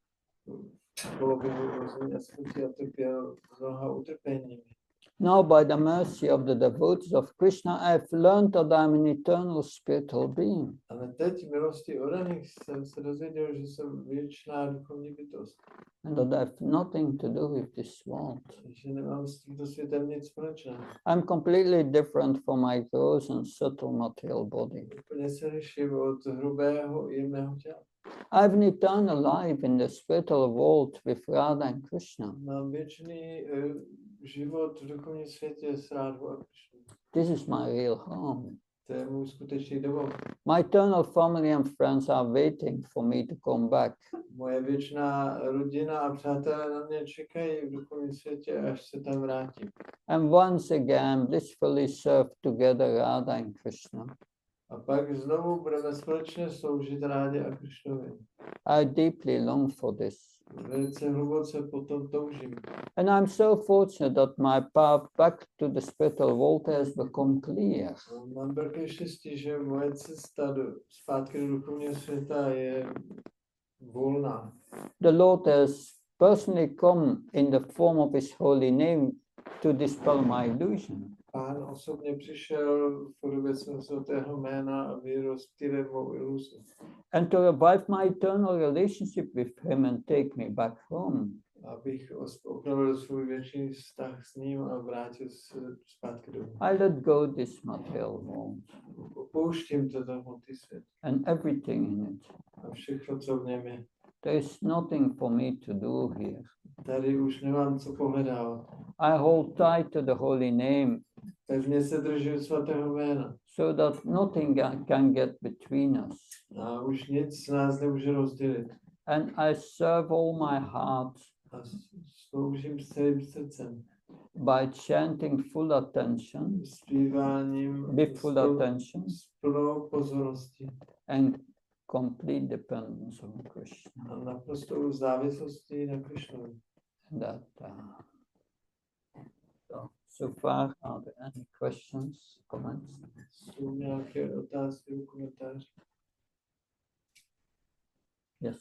B: koloběhu rozumí a smrti a trpěl mnoha utrpeními.
A: Now, by the mercy of the devotees of Krishna, I've learned that I'm an eternal spiritual being.
B: Ale teď milosti odaných jsem se dozvěděl, že jsem věčná duchovní bytost.
A: And that I have nothing to do with this world.
B: Že nemám s tímto světem nic společného.
A: I'm completely different from my gross and subtle material body.
B: Úplně se liším od hrubého i jemného těla.
A: I have an eternal life in the spiritual world with Radha and Krishna.
B: Mám věčný život v duchovním světě s Rádhou a Krišnou.
A: This is my real home.
B: To je můj skutečný domov.
A: My eternal family and friends are waiting for me to come back.
B: Moje věčná rodina a přátelé na mě čekají v duchovním světě, až se tam vrátím.
A: And once again, blissfully serve together Radha and Krishna.
B: A pak znovu budeme společně sloužit Rádě a Krišnovi.
A: I deeply long for this.
B: Velice hluboce potom toužím.
A: And I'm so fortunate that my path back to the spiritual world has become clear.
B: Mám velké štěstí, že moje cesta zpátky do duchovního světa je volná.
A: The Lord has personally come in the form of His holy name to dispel my illusion.
B: Pán osobně přišel v podobě svého svatého jména a rozptýlil mou iluzi.
A: And to revive my eternal relationship with Him and take me back home.
B: Abych obnovil svůj věčný vztah s ním a vrátil se zpátky domů.
A: I let go this material world.
B: Opouštím toto hmotný svět.
A: And everything in it.
B: A všechno, co v něm je.
A: There is nothing for me to do here.
B: Tady už nemám co pohledávat.
A: I hold tight to the holy name.
B: Pevně se držím svatého jména.
A: So that nothing can get between us.
B: A už nic nás nemůže rozdělit.
A: And I serve all my heart.
B: A sloužím celým srdcem.
A: By chanting full attention.
B: Zpíváním
A: With full attention.
B: S plnou pozorností.
A: And complete dependence on Krishna.
B: A naprostou závislostí na Krišnovi.
A: That so far, are there any questions, comments?
B: Jsou nějaké otázky, komentáře?
A: Yes.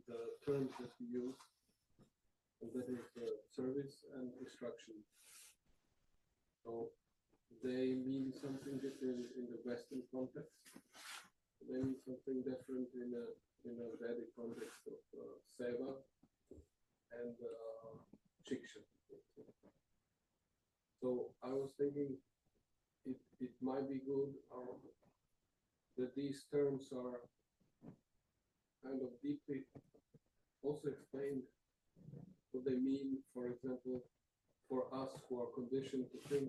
C: The terms that we use, and that is service and instruction. So they mean something different in the Western context. They mean something different in a Vedic context of seva and shiksha. So I was thinking it might be good that these terms are kind of deeply also explained what they mean, for example, for us who are conditioned to think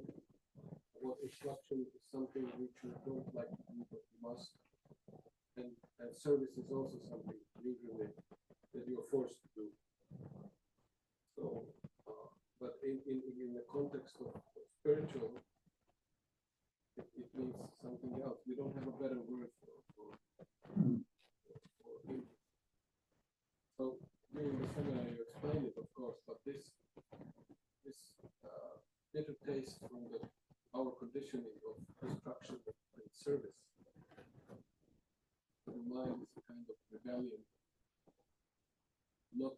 C: what instruction is something which we don't like to do, but we must. And service is also something usually that you're forced to do. So, but in the context of spiritual, it means something else. We don't have a better word for it. So during the seminar you explained it, of course, but this bitter taste from our conditioning of destruction and service, the mind is a kind of rebellion, not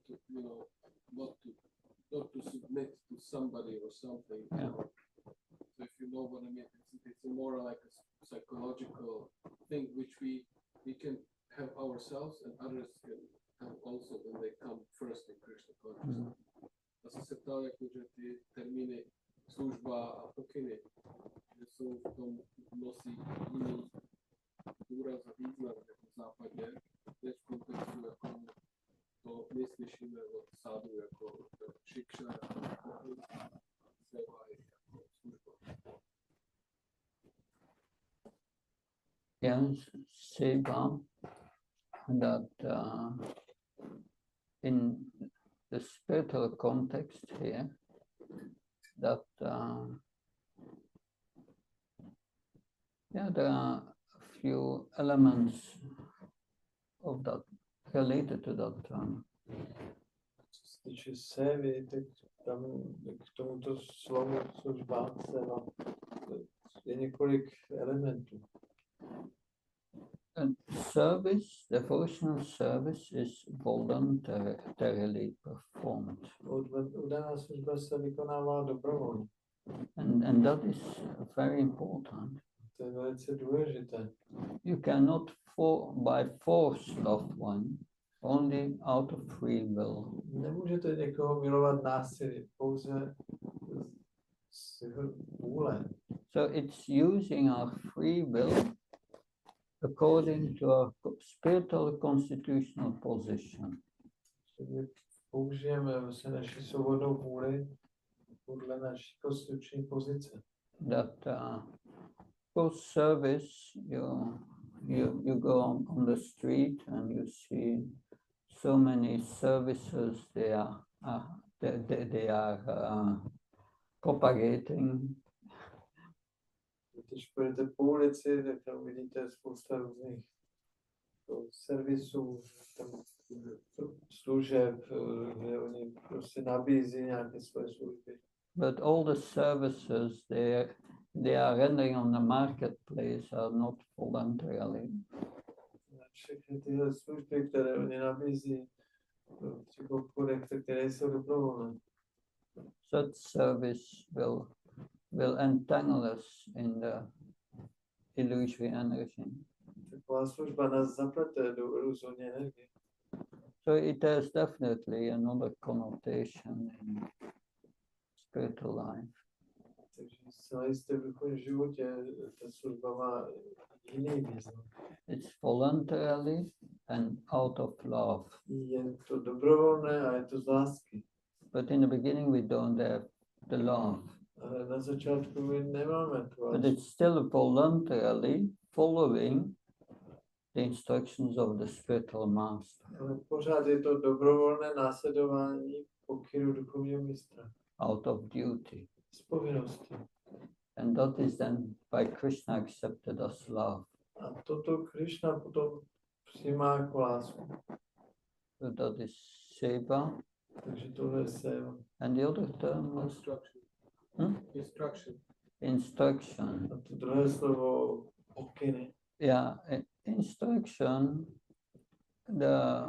C: to submit to somebody or something.
A: Yeah.
C: So if you know what I mean, it's more like a psychological thing which we can have ourselves and others can have also when they come first in Krishna consciousness. Asi se ptal, jakože ty termíny služba a pokyny, že jsou v tom nosí jiný důraz a význam jako v západě, než v kontextu jako to my slyšíme od sádu jako šikša, jako seva, jako služba.
A: Yes, seva, that in the spiritual context here, that there are a few elements of that related to that term.
B: Co se týče sévy, tak tam k tomuto slovu služba seva je několik elementů.
A: And service, devotional service, is voluntarily performed.
B: Oddaná služba se vykonává dobrovolně.
A: And that is very important.
B: To je velice důležité.
A: You cannot by force love one, only out of free will.
B: Nemůžete někoho milovat násilí, pouze z jeho vůle.
A: So it's using our free will according to our spiritual constitutional position.
B: My použijeme vlastně naši svobodnou vůli podle naší konstituční pozice.
A: That for service, you go on the street and you see so many services they are propagating.
B: Když půjdete po ulici, tak tam vidíte spousta různých servisů, tam služeb, kde oni prostě nabízí nějaké své služby.
A: But all the services they are rendering on the marketplace are not voluntarily.
B: Všechny tyhle služby, které oni nabízí v těch obchodech, které jsou dobrovolné.
A: Such service will entangle us in the illusory energy.
B: Taková služba nás zaplete do iluzorní energie.
A: So it has definitely another connotation in spiritual life.
B: Takže zcela jistě v duchovním životě ta služba má jiný význam.
A: It's voluntarily and out of love.
B: Je to dobrovolné a je to z lásky.
A: But in the beginning we don't have the love.
B: Ale na začátku my nemáme tu
A: But
B: lásku.
A: it's still voluntarily following the instructions of the spiritual master.
B: Ale pořád je to dobrovolné následování pokynu duchovního mistra.
A: Out of duty.
B: Z povinnosti.
A: And that is then by Krishna accepted as love.
B: A toto Krishna potom přijímá jako lásku.
A: So that is seva.
B: Takže tohle je seva.
A: And the other term was
C: Instruction. Instruction.
A: instruction.
B: A to druhé slovo pokyny.
A: Yeah, instruction, the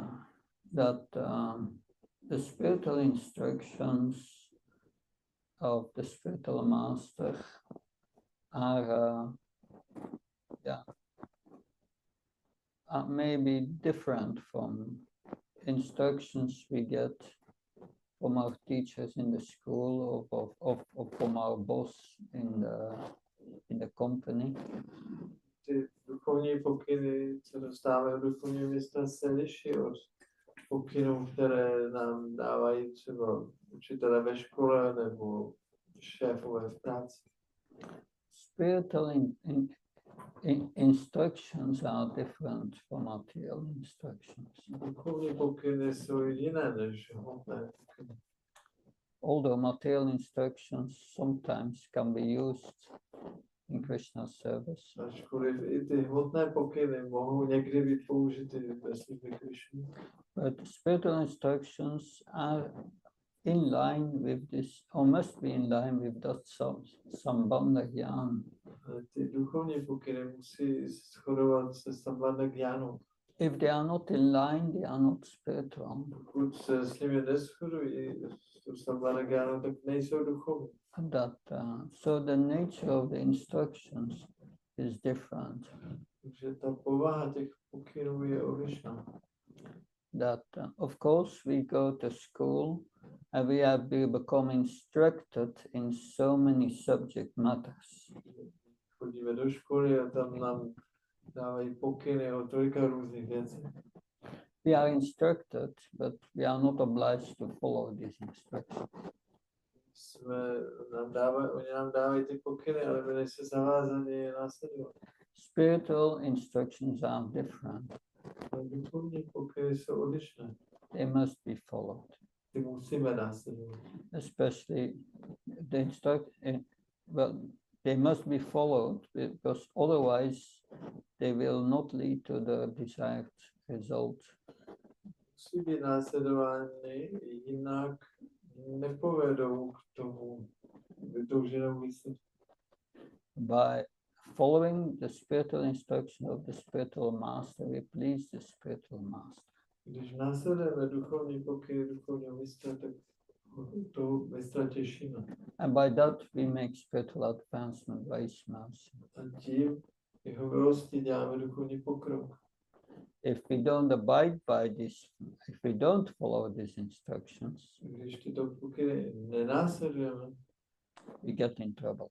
A: spiritual instructions of the spiritual master are maybe different from instructions we get from our teachers in the school or from our boss in the company.
B: Ty duchovní pokyny, co dostáváme od duchovního mistra, se liší od pokynů, které nám dávají třeba učitelé ve škole nebo šéfové v práci.
A: Spiritual instructions are different from material instructions.
B: Duchovní pokyny jsou jiné než hmotné pokyny.
A: Although material instructions sometimes can be used in Krishna service.
B: Ačkoliv i ty hmotné pokyny mohou někdy být použity ve službě Krišny.
A: But spiritual instructions are in line with this, or must be in line with that Sambandha Jnana.
B: Ty duchovní pokyny musí shodovat se Sambandha Jnanou.
A: If they are not in line, they are not spiritual.
B: Pokud se s nimi neshodují s Sambandha Jnanou, tak nejsou duchovní.
A: So the nature of the instructions is different.
B: Takže ta povaha těch pokynů je odlišná.
A: Of course we go to school and we have become instructed in so many subject matters.
B: Chodíme do školy a tam nám dávají pokyny o tolika různých věcech.
A: We are instructed, but we are not obliged to follow these instructions.
B: Oni nám dávají ty pokyny, ale my nejsme zavázaní je následovat.
A: Spiritual instructions are different.
B: Duchovní pokyny jsou odlišné.
A: They must be followed.
B: Ty musíme následovat.
A: Especially they must be followed because otherwise they will not lead to the desired result.
B: Musí být následovány, jinak nepovedou k tomu vytouženému výsledku.
A: By following the spiritual instruction of the spiritual master, we please the spiritual master.
B: Když následujeme duchovní pokyny duchovního mistra, tak toho mistra těšíme.
A: And by that we make spiritual advancement by his mercy.
B: A tím jeho milostí děláme duchovní pokrok.
A: If we don't abide by this, if we don't follow these instructions,
B: když tyto pokyny nenásledujeme,
A: we get in trouble.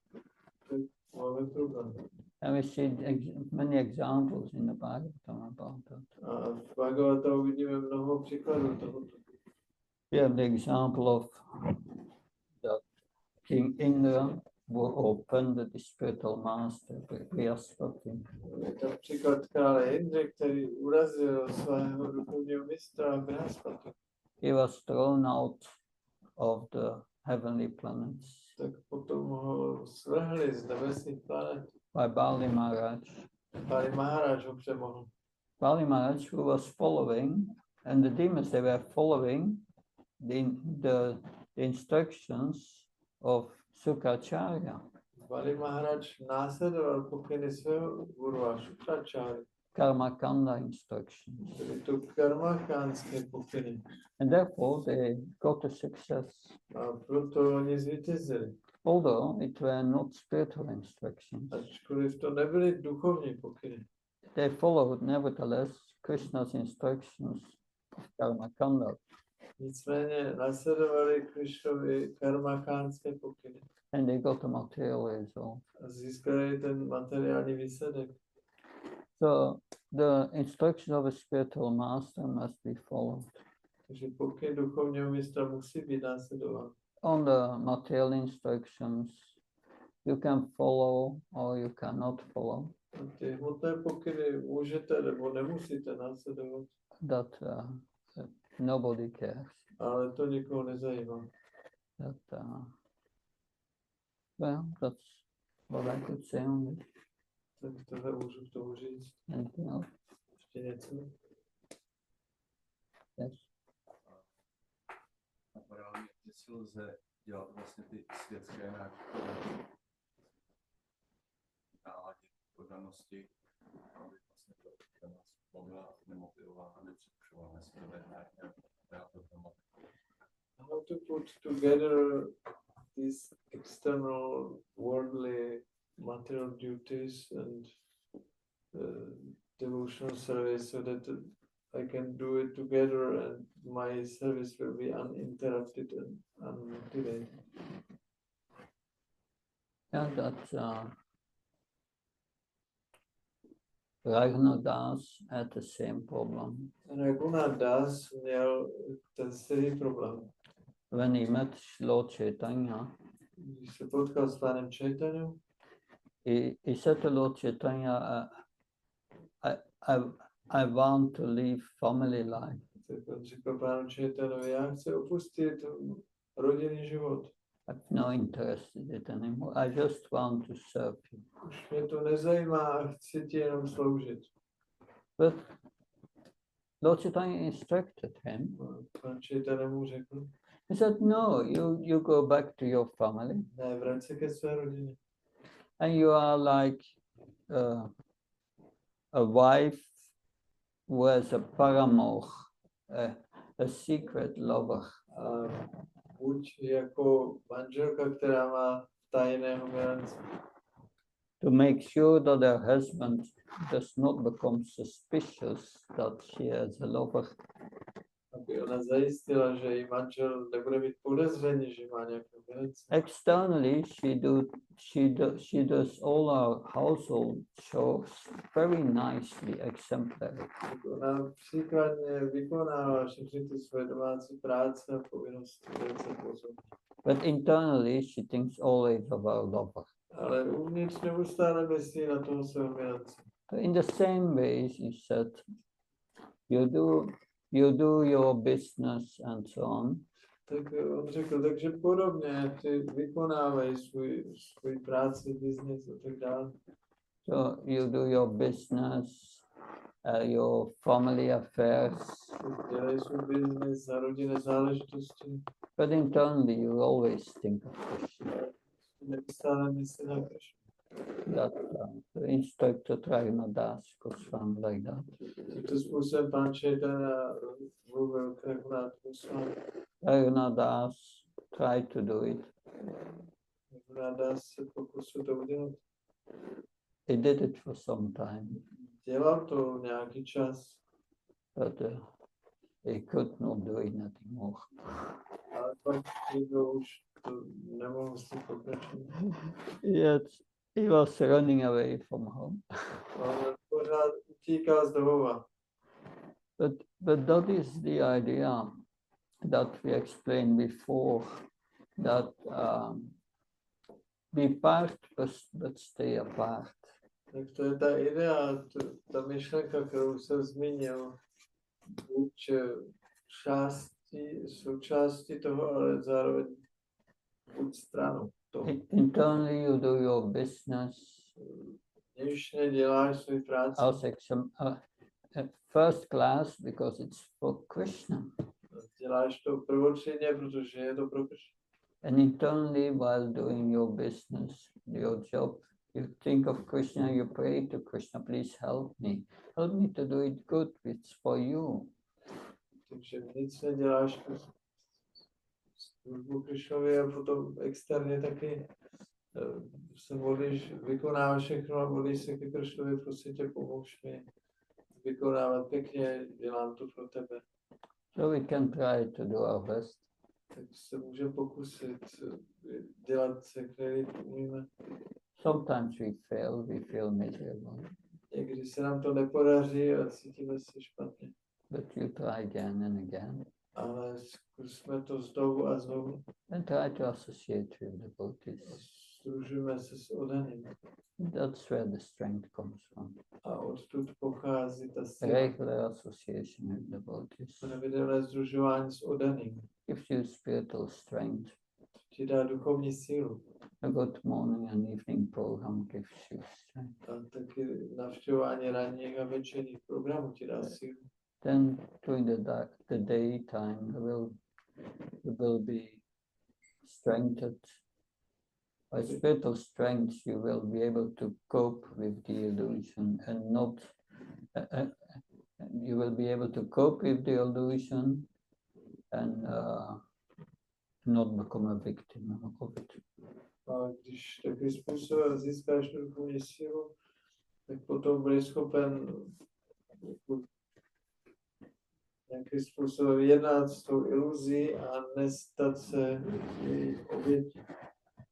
B: tak máme problém.
A: And we see many examples in the Bhagavatam about that.
B: A v Bhagavatamu vidíme mnoho příkladů tohoto.
A: We have the example of that King Indra would open the spiritual master, Brihaspati.
B: Je to příklad krále Indry, který urazil svého duchovního mistra Brihaspati.
A: He was thrown out of the heavenly planets
B: Tak potom ho svrhli z nebesních planet.
A: by Bali Maharaj.
B: Bali Maharaj ho přemohl.
A: Bali Maharaj, who was following, and the demons, they were following the instructions of Sukacharya.
B: Bali Maharaj následoval pokyny svého gurua Shukracharya.
A: Karma Kanda instructions.
B: Byly to karmakánské pokyny.
A: And therefore they got a success.
B: A proto oni zvítězili.
A: Although it were not spiritual instructions.
B: Ačkoliv to nebyly duchovní pokyny.
A: They followed nevertheless Krishna's instructions of Karma Kanda.
B: Nicméně následovali Krišnovi karmakánské pokyny.
A: And they got a material result.
B: A získali ten materiální výsledek.
A: So the instruction of a spiritual master must be followed.
B: Takže pokyn duchovního mistra musí být následován.
A: On the material instructions, you can follow or you cannot follow.
B: A ty hmotné pokyny můžete nebo nemusíte následovat.
A: That nobody cares.
B: Ale to nikoho nezajímá.
A: Well, that's what I could say on this.
B: Tak tohle můžu k tomu říct.
A: Anything else?
B: Ještě něco?
A: Yes.
D: Napadá mě, že si lze dělat vlastně ty světské náladě podanosti, aby vlastně to nás bavila, nemotivovala, nepřepušovala sebe na
B: How to put together these external worldly material duties and devotional service so that I can do it together and my service will be uninterrupted and unmotivated.
A: Yeah, that Raghunath Das had the same problem.
B: Raghunath Das měl ten stejný problém.
A: When he met Lord Chaitanya,
B: Když se potkal s pánem Chaitanyou,
A: he said to Lord Chaitanya, I want to leave family life.
B: tak on řekl pánu Chaitanovi, já chci opustit rodinný život.
A: I'm not interested in it anymore. I just want to serve you.
B: Už mě to nezajímá, chci ti jenom sloužit.
A: But Lord Chaitanya instructed him.
B: Pán Chaitanya mu řekl,
A: He said, no, you go back to your family
B: ne, vrať se ke své rodině.
A: and you are like a wife who has a paramour, a secret lover.
B: A buď jako manželka, která má tajného milence.
A: To make sure that her husband does not become suspicious that she has a lover.
B: Aby ona zajistila, že její manžel nebude mít podezření, že má nějakého milence.
A: Externally, she does all her household chores very nicely, exemplary.
B: Tak ona příkladně vykonává všechny ty své domácí práce a povinnosti velice pozorně.
A: But internally, she thinks always of her lover.
B: Ale uvnitř neustále myslí na toho svého milence.
A: In the same way, she said, you do your business and so on.
B: Tak on řekl, takže podobně, ty vykonávají svůj práci, biznis a tak dále.
A: So you do your business, your family affairs,
B: Dělají svůj biznis a rodinné záležitosti.
A: but internally you always think of Krishna.
B: Neustále myslí na Krishnu.
A: That the instructor Raghunath Das Goswami like that.
B: Tímto způsobem pán Chaitanya mluvil k Raghunath Goswami.
A: Raghunath Das tried to do it.
B: Raghunath Das se pokusil to udělat.
A: He did it for some time,
B: Dělal to nějaký čas,
A: but he could not do it anymore.
B: ale pak někdo už to nemohl si pokračovat.
A: Yet he was running away from home.
B: On pořád utíkal z domova.
A: But that is the idea that we explained before, that be part but stay apart.
B: Tak to je ta idea, ta myšlenka, kterou jsem zmínil. Buď součástí toho, ale zároveň buď stranou toho.
A: Internally you do your business
B: Vnitřně děláš svůj práci.
A: as first class because it's for Krishna.
B: Děláš to prvotřídně, protože je to pro Krishnu.
A: And internally while doing your business, your job, you think of Krishna, you pray to Krishna, please help me. Help me to do it good, it's for you.
B: Takže vnitřně děláš tu službu Krishnovi a potom externě taky se modlíš, vykonáváš všechno a modlíš se ke Krishnovi, prosím tě, pomůž mi vykonávat pěkně, dělám to pro tebe.
A: So we can try to do our best.
B: Tak se můžeme pokusit dělat se, který umíme.
A: Sometimes we fail, we feel miserable,
B: Někdy se nám to nepodaří a cítíme se špatně.
A: but you try again and again.
B: Ale zkusme to znovu a znovu.
A: And try to associate with devotees.
B: Združujeme se s odaným.
A: That's where the strength comes from.
B: A odtud pochází ta síla.
A: Regular association with devotees
B: Pravidelné združování s odaným
A: gives you spiritual strength.
B: ti dá duchovní sílu.
A: A good morning and evening program gives you strength.
B: A taky navštěvování ranních a večerních programů ti dá sílu.
A: Then during the daytime you will be strengthened. By spiritual strength you will be able to cope with the illusion and not you will be able to cope with the illusion and not become a victim of it.
B: A když takovým způsobem získáš tu duchovní sílu, tak potom budeš schopen nějakým způsobem jednat s tou iluzí a nestat se její obětí.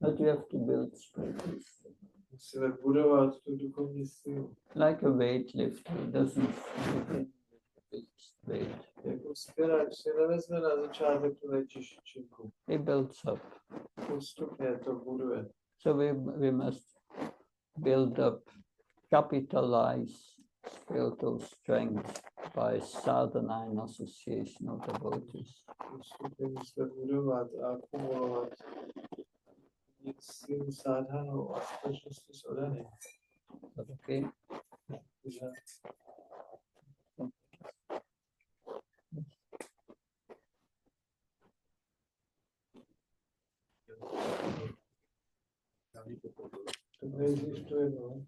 A: But you have to build space.
B: Musíme budovat tu duchovní sílu.
A: Like a weightlifter doesn't weight.
B: Jako spěrač si nevezme na začátek tu nejtěžší činku.
A: He builds up.
B: Postupně to buduje.
A: So we must build up, capitalize spiritual strength by sadhana and association of devotees.
B: Postupně musíme budovat a akumulovat sílu sádhanou a společnosti s odaným.
A: Okay.
B: To nejdřív to jedno.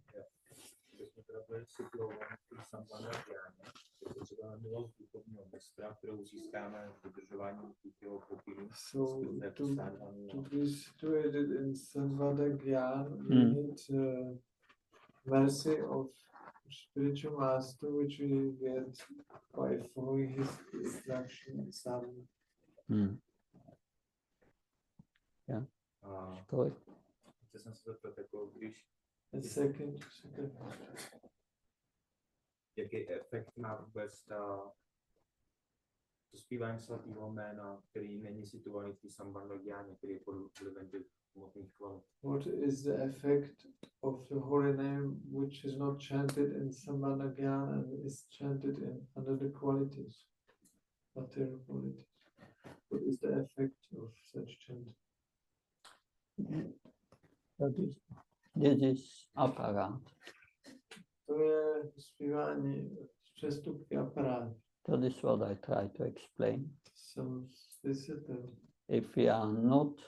E: Že jsme teda byli situovaní v tom Sambandha Jnáně, je potřeba milost duchovního mistra, kterou získáme dodržováním jeho pokynů.
B: So to be situated in Sambandha Jnana, we need mercy of spiritual master, which we get by following his instruction sadhana.
A: Yeah.
E: Chtěl jsem se zeptat, jako když
B: Second.
E: jaký efekt má vůbec to zpívání svatého jména, který není situovaný v té Sambandha Jnáně, který je pod vlivem těch hmotných kvalit.
B: What is the effect of the holy name which is not chanted in Sambandha Jnana and is chanted under the qualities, material qualities? What is the effect of such chanting?
A: This is aparat.
B: To je zpívání přestupky aparát.
A: That is what I try to explain.
B: Jsem vysvětlil.
A: If we are not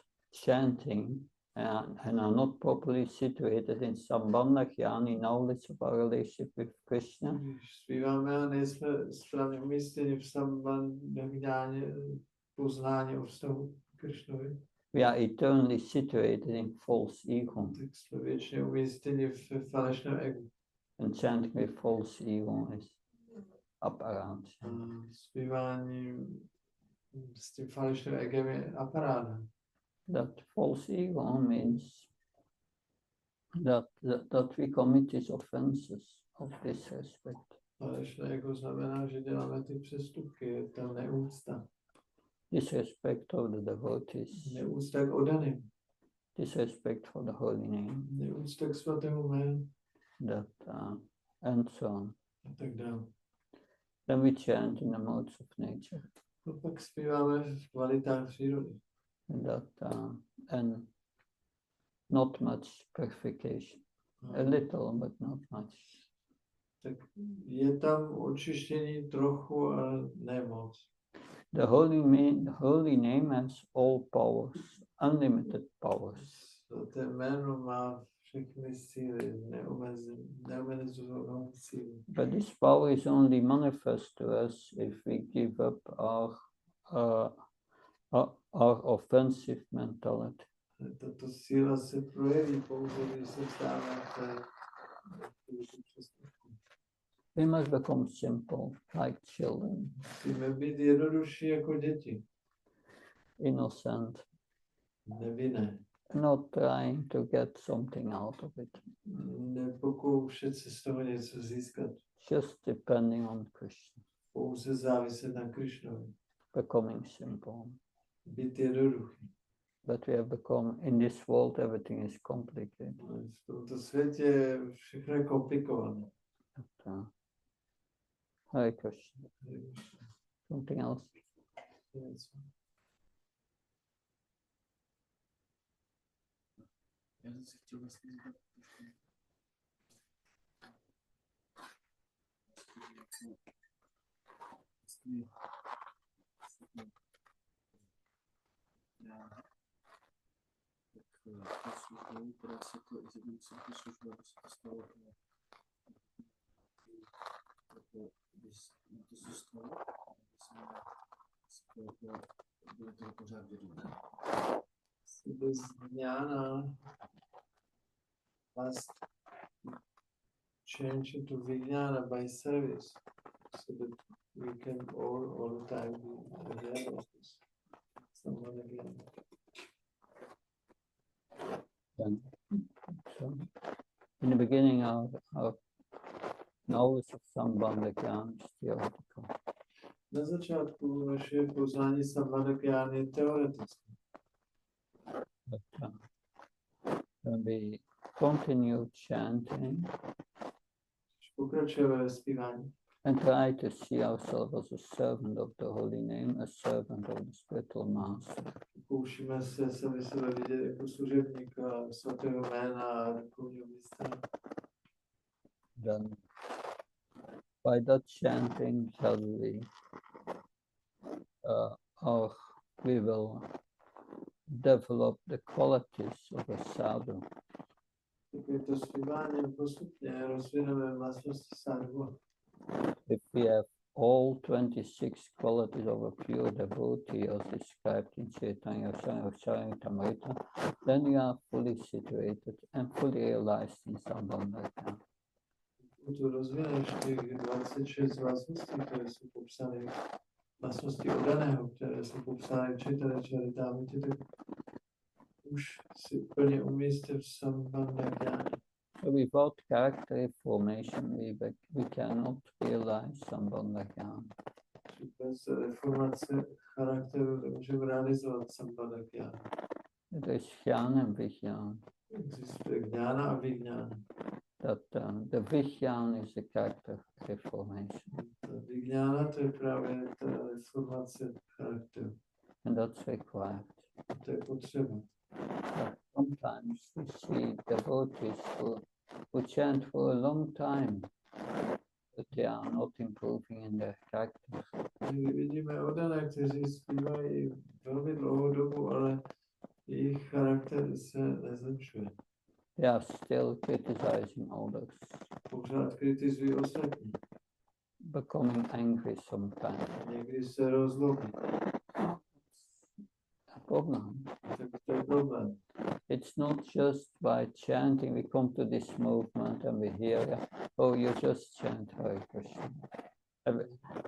A: chanting and are not properly situated in Sambandha Jnana, knowledge of our relationship with Krishna,
B: Když zpíváme a nejsme správně umístěni v Sambandha Jnáně, poznání o vztahu k Krishnovi,
A: we are eternally situated in false ego.
B: tak jsme věčně umístěni v falešném egu.
A: And chanting with false ego is aparat.
B: Zpívání s tím falešným egem je aparát.
A: That false ego means that we commit these offenses of disrespect.
B: Falešné ego znamená, že děláme ty přestupky, je tam neúcta.
A: Disrespect of the devotees.
B: Neúcta k odaným.
A: Disrespect for the holy name.
B: Neúcta k svatému jménu.
A: That and so on.
B: A tak dále.
A: Then we chant in the modes of nature.
B: No pak zpíváme v kvalitách přírody.
A: And not much purification. A little, but not much.
B: Tak je tam očištění trochu, ale ne moc.
A: The holy name has all powers, unlimited powers.
B: To jméno má všechny síly, neomezenou sílu.
A: But this power is only manifest to us if we give up our offensive mentality.
B: Tato síla se projeví pouze, když se vstáváme
A: We must become simple, like children,
B: musíme být jednodušší jako děti.
A: innocent,
B: Nevinné.
A: not trying to get something out of it,
B: Nepokoušet se z toho něco získat.
A: just depending on Krishna,
B: Pouze záviset na Krišnovi.
A: becoming simple.
B: Být jednoduchý.
A: But we have become, in this world, everything is complicated.
B: V tomto světě všechno je komplikované.
A: Hare Krishna. Something else?
D: Já jsem si chtěl vlastně zeptat službou, která se to i zjednodušila služba, aby se to stalo když to zůstalo, aby se bylo toho pořád vědomé.
B: this jnana must change into vijnana by service, so that we can all the time be aware of this. Someone again.
A: And so in the beginning, our knowledge of Sambandha Jnana is theoretical.
B: Na začátku naše poznání Sambandha Jnana je teoretické.
A: But when we continue chanting
B: Pokračujeme ve zpívání
A: and try to see ourselves as a servant of the holy name, a servant of the spiritual master,
B: pokoušíme se sami sebe vidět jako služebníka svatého jména a duchovního mistra.
A: then by that chanting gradually we will develop the qualities of a sadhu.
B: Takovýmto zpíváním postupně rozvineme vlastnosti sadhu.
A: If we have all 26 qualities of a pure devotee as described in Chaitanya Charitamrita, then we are fully situated and fully realized in Sambandha.
B: Pokud rozvineš těch 26 vlastností, které jsou popsány, vlastnosti oddaného, které jsou popsány v Chaitanya Charitamrita, tak už si úplně umístil v Sambandha Jnana.
A: So without character formation, we cannot realize Sambandha Jnana.
B: Bez reformace charakteru nemůžeme realizovat Sambandha Jnana.
A: There is jnana and vijnana.
B: Existuje jnana a vijnana.
A: That the vijnana is the character reformation.
B: Vijnana to je právě ta reformace charakteru.
A: And that's required.
B: To je potřeba.
A: But sometimes we see devotees who chant for a long time, but they are not improving in their character.
B: Vidíme oddané, kteří zpívají velmi dlouhou dobu, ale jejich charakter se nezlepšuje.
A: They are still criticizing others,
B: Pořád kritizují ostatní.
A: becoming angry sometimes.
B: Někdy se rozlobí.
A: A problem.
B: Tak to je problém.
A: It's not just by chanting we come to this movement and we hear, oh, you just chant Hare Krishna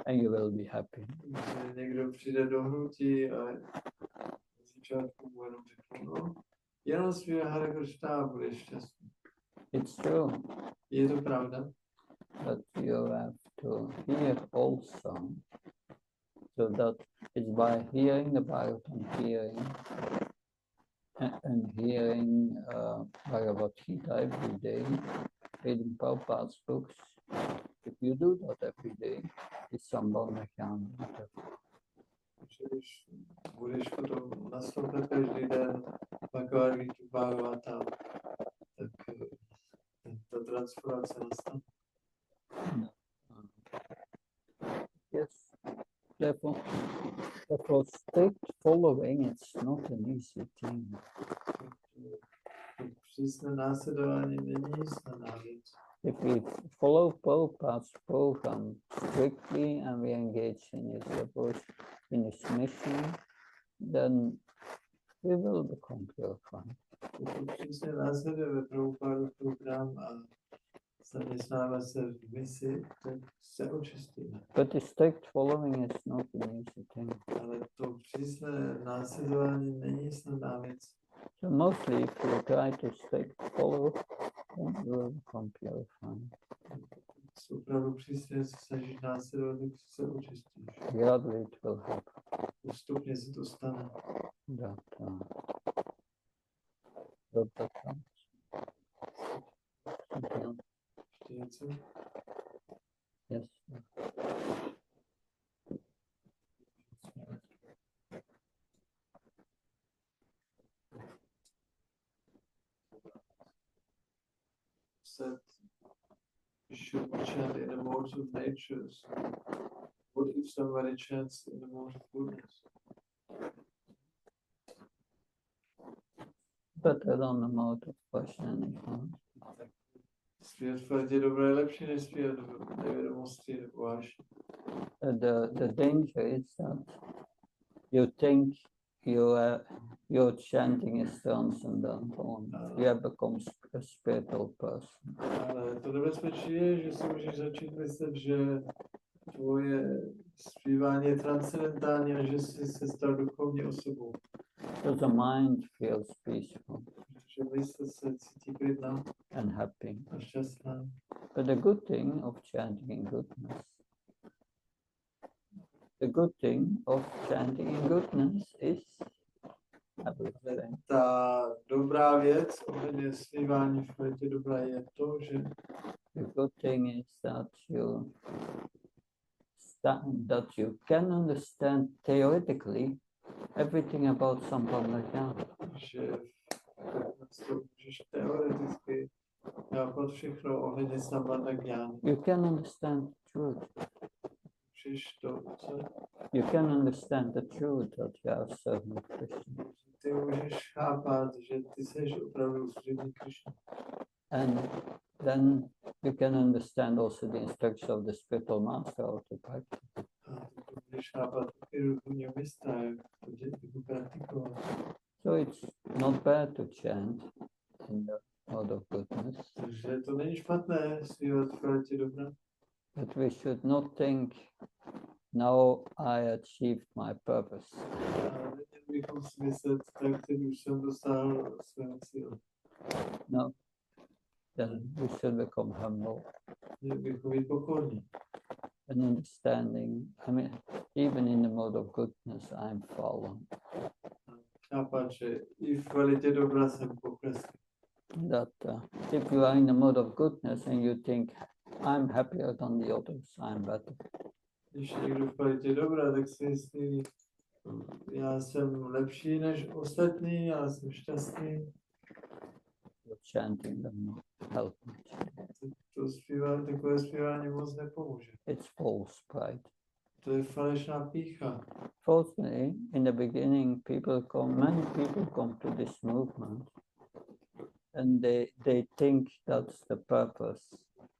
A: and you will be happy.
B: Že někdo přijde do hnutí a na začátku mu jenom řekne, no, jenom zpívá Hare Krishna a budeš šťastný.
A: It's true,
B: Je to pravda,
A: but you have to hear also, so that it's by hearing the Bhagavatam, and hearing Bhagavad Gita every day, reading Prabhupada's books. If you do that every day, it's Sambandha Jnana.
B: že když budeš potom naslouchat každý den Bhagavad Gita, Bhagavatam, tak ta transformace nastane.
A: Yes, therefore strict following, it's not an easy thing.
B: Přísné následování není snadná věc.
A: If we follow Prabhupada's program strictly and we engage in his devotion, in his mission, then we will become purified.
B: Pokud přísně následujeme Prabhupádův program a zaměstnáme se v misi, tak se očistíme.
A: But the strict following is not an easy thing.
B: Ale to přísné následování není snadná věc.
A: So mostly if you try to strict follow, then you will become purified.
B: Se opravdu přísně se snažíš následovat, tak se očistíš.
A: Gradually it will happen.
B: Postupně se to stane.
A: That comes. Something else?
B: Ještě něco?
A: Yes.
B: Said you should chant in the modes of nature. So what if somebody chants in the mode of goodness?
A: Better than the mode of passion.
B: Zpívat tvrdě dobro je lepší než zpívat nevědomosti nebo vášně.
A: The danger is that you think your chanting is transcendental. You have become a spiritual person.
B: Ale to nebezpečí je, že si můžeš začít myslet, že tvoje zpívání je transcendentální a že jsi se stal duchovní osobou.
A: So the mind feels peaceful
B: Že mysl se cítí klidná
A: and happy.
B: a šťastná.
A: But the good thing of chanting in goodness, is everything.
B: Ta dobrá věc ohledně zpívání v kvalitě dobra je to, že
A: The good thing is that you can understand theoretically everything about Sambandha.
B: že to můžeš teoreticky chápat všechno ohledně Sambandha Jnany.
A: You can understand the truth.
B: Můžeš to, co?
A: You can understand the truth that you are serving Krishna.
B: Ty můžeš chápat, že ty jsi opravdu služebník Krishna.
A: And then you can understand also the instruction of the spiritual master how to practice.
B: A ty můžeš chápat i duchovního mistra, jak to praktikovat.
A: So it's not bad to chant in the mode of goodness,
B: Takže to není špatné zpívat v kvalitě dobra.
A: but we should not think, now I achieved my purpose.
B: Ale neměli bychom si myslet, tak teď už jsem dosáhl svého cíle.
A: No, then we should become humble
B: Měli bychom být pokorní.
A: and understanding. I mean, even in the mode of goodness, I'm fallen.
B: Chápat, že i v kvalitě dobra jsem poklesl.
A: That if you are in the mode of goodness and you think, I'm happier than the others, I'm better.
B: Když je někdo v kvalitě dobra, tak si myslí, já jsem lepší než ostatní, já jsem šťastný.
A: Your chanting will not help much.
B: To zpívání, takové zpívání moc nepomůže.
A: It's false pride.
B: To je falešná pýcha.
A: Fortunately, in the beginning, many people come to this movement and they think that's the purpose.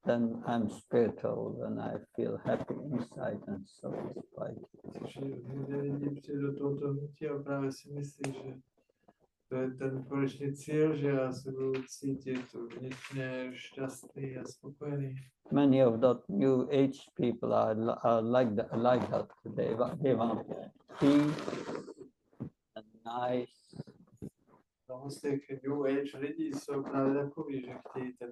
A: Then I'm spiritual and I feel happy inside and satisfied.
B: Takže lidi přijde do tohoto hnutí a právě si myslí, že to je ten konečný cíl, že já se budu cítit vnitřně šťastný a spokojený.
A: Many of that new age people are like that. They want peace and nice.
B: Mnoho z těch New Age lidí jsou právě takový, že chtějí ten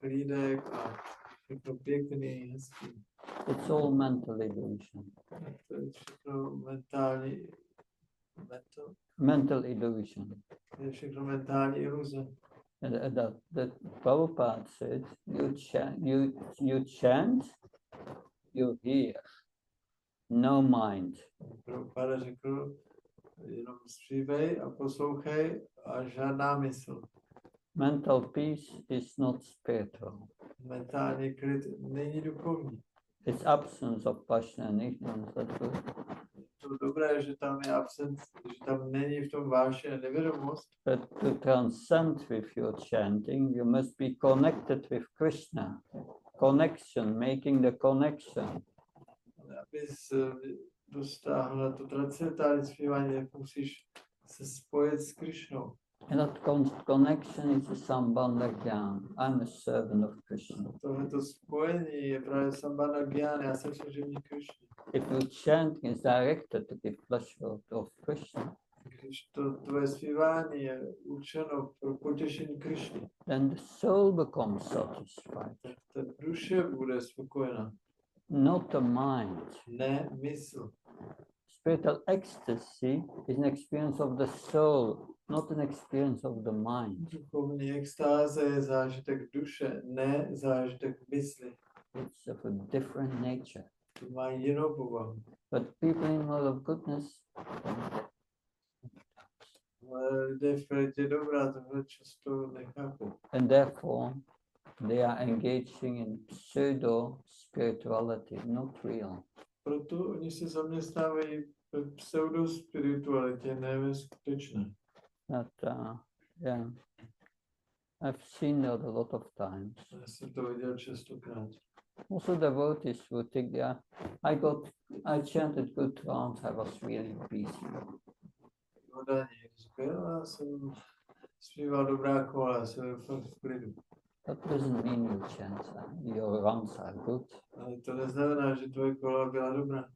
B: klídek a všechno pěkný, hezký.
A: It's all mental illusion.
B: To je všechno
A: Mental illusion.
B: to je všechno mentální iluze.
A: And that Prabhupada said, you chant, you hear, no mind.
B: Prabhupada řekl, jenom zpívej a poslouchej a žádná mysl.
A: Mental peace is not spiritual.
B: Mentální klid není duchovní.
A: It's absence of passion and ignorance. That's good.
B: To dobré, že tam je absent, že tam není v tom vášeň a nevědomost.
A: But to transcend with your chanting, you must be connected with Krishna. Connection, making the connection.
B: Ale abys dostáhl to transcendentální zpívání, tak musíš se spojit s Krišnou.
A: And that connection is a Sambandha Jnana. I'm a servant of Krishna.
B: Tohleto spojení je právě Sambandha Jnana, já jsem služebník Krišny.
A: If your chanting is directed to give pleasure of Krishna,
B: Když to tvoje zpívání je určeno pro potěšení Krišny,
A: then the soul becomes satisfied,
B: tak ta duše bude spokojená,
A: not the mind.
B: ne mysl.
A: Spiritual ecstasy is an experience of the soul, not an experience of the mind.
B: Duchovní extáze je zážitek duše, ne zážitek mysli.
A: It's of a different nature.
B: To má jinou povahu.
A: But people in world of goodness,
B: Ale lidé v kvalitě dobrá tohle často nechápou.
A: and therefore they are engaging in pseudo spirituality, not real.
B: Proto oni se zaměstnávají v pseudospiritualitě, ne ve skutečné.
A: That yeah, I've seen that a lot of times.
B: Já jsem to viděl častokrát.
A: Also, devotees would think, yeah, I chanted good rounds, I was really peaceful.
B: oddaně. Říká, já jsem zpíval dobrá kola, jsem fakt v klidu.
A: That doesn't mean your chants, your runs are good.
B: Ale to neznamená, že tvoje kola byla dobrá.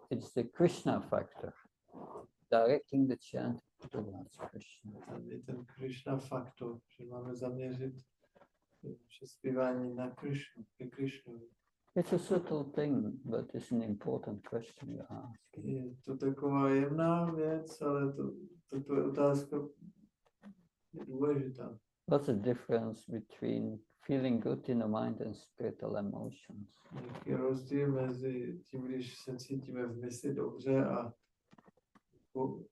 A: It's the Krishna factor, directing the chant towards Krishna.
B: Je ten Krishna faktor, že máme zaměřit zpívání na Krishnu, ke Krishnu.
A: It's a subtle thing, but it's an important question you're asking.
B: Je to taková jemná věc, ale to je otázka je důležitá.
A: What's the difference between feeling good in the mind and spiritual emotions?
B: Jaký je rozdíl mezi tím, když se cítíme v mysli dobře a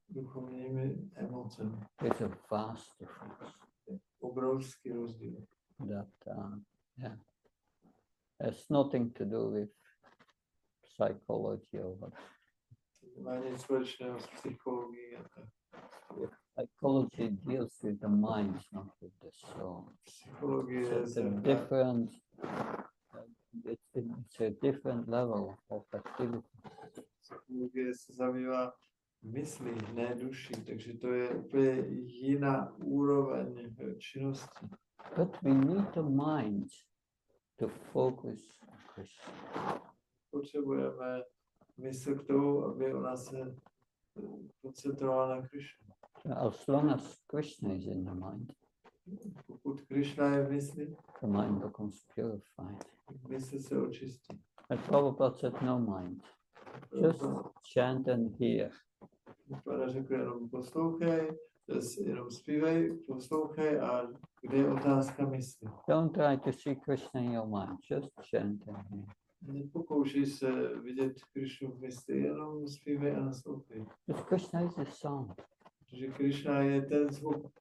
B: duchovními emocemi?
A: It's a vast difference.
B: Obrovský rozdíl.
A: Has nothing to do with psychology or what.
B: Má nic společného s psychologií a tak.
A: Psychology deals with the mind, not with the soul.
B: Psychologie
A: It's a different. It's a different level of activity.
B: Psychologie se zabývá myslí, ne duší, takže to je úplně jiná úroveň činnosti.
A: But we need the mind to focus on Krishna.
B: Potřebujeme mysl k tomu, aby ona se koncentrovala na Krishnu.
A: As long as Krishna is in the mind,
B: Pokud Krishna je v mysli,
A: the mind becomes purified.
B: mysl se očistí.
A: But Prabhupada said no mind. Just chant and hear.
B: Prabhupada řekl jenom poslouchej, jenom zpívej, poslouchej a kde je otázka mysli.
A: Don't try to see Krishna in your mind, just chant and hear.
B: Nepokoušej se vidět Krishnu v mysli, jenom zpívej a naslouchej.
A: Because Krishna is the sound.
B: Protože Krishna je ten zvuk.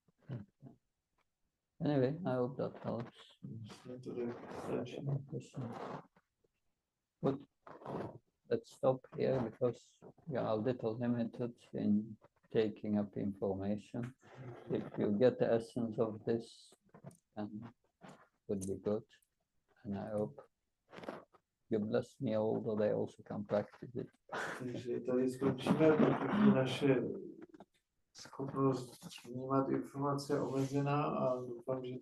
A: Anyway, I hope that helps.
B: To tak stačí.
A: But let's stop here because we are a little limited in taking up information. If you get the essence of this, then it would be good. And I hope you bless me all that I also can practice it.
B: Takže tady skončíme, protože naše schopnost vnímat informace je omezená a doufám, že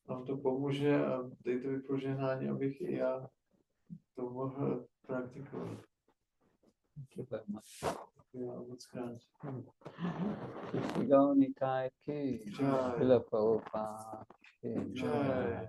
B: nám to pomůže a dejte mi požehnání, abych i já to mohl praktikovat.
A: Thank you very much.
B: Děkuji vám moc krát.
A: Shri Gauri Nitai ki,
B: Jai.
A: Srila Prabhupada ki.
B: Jai.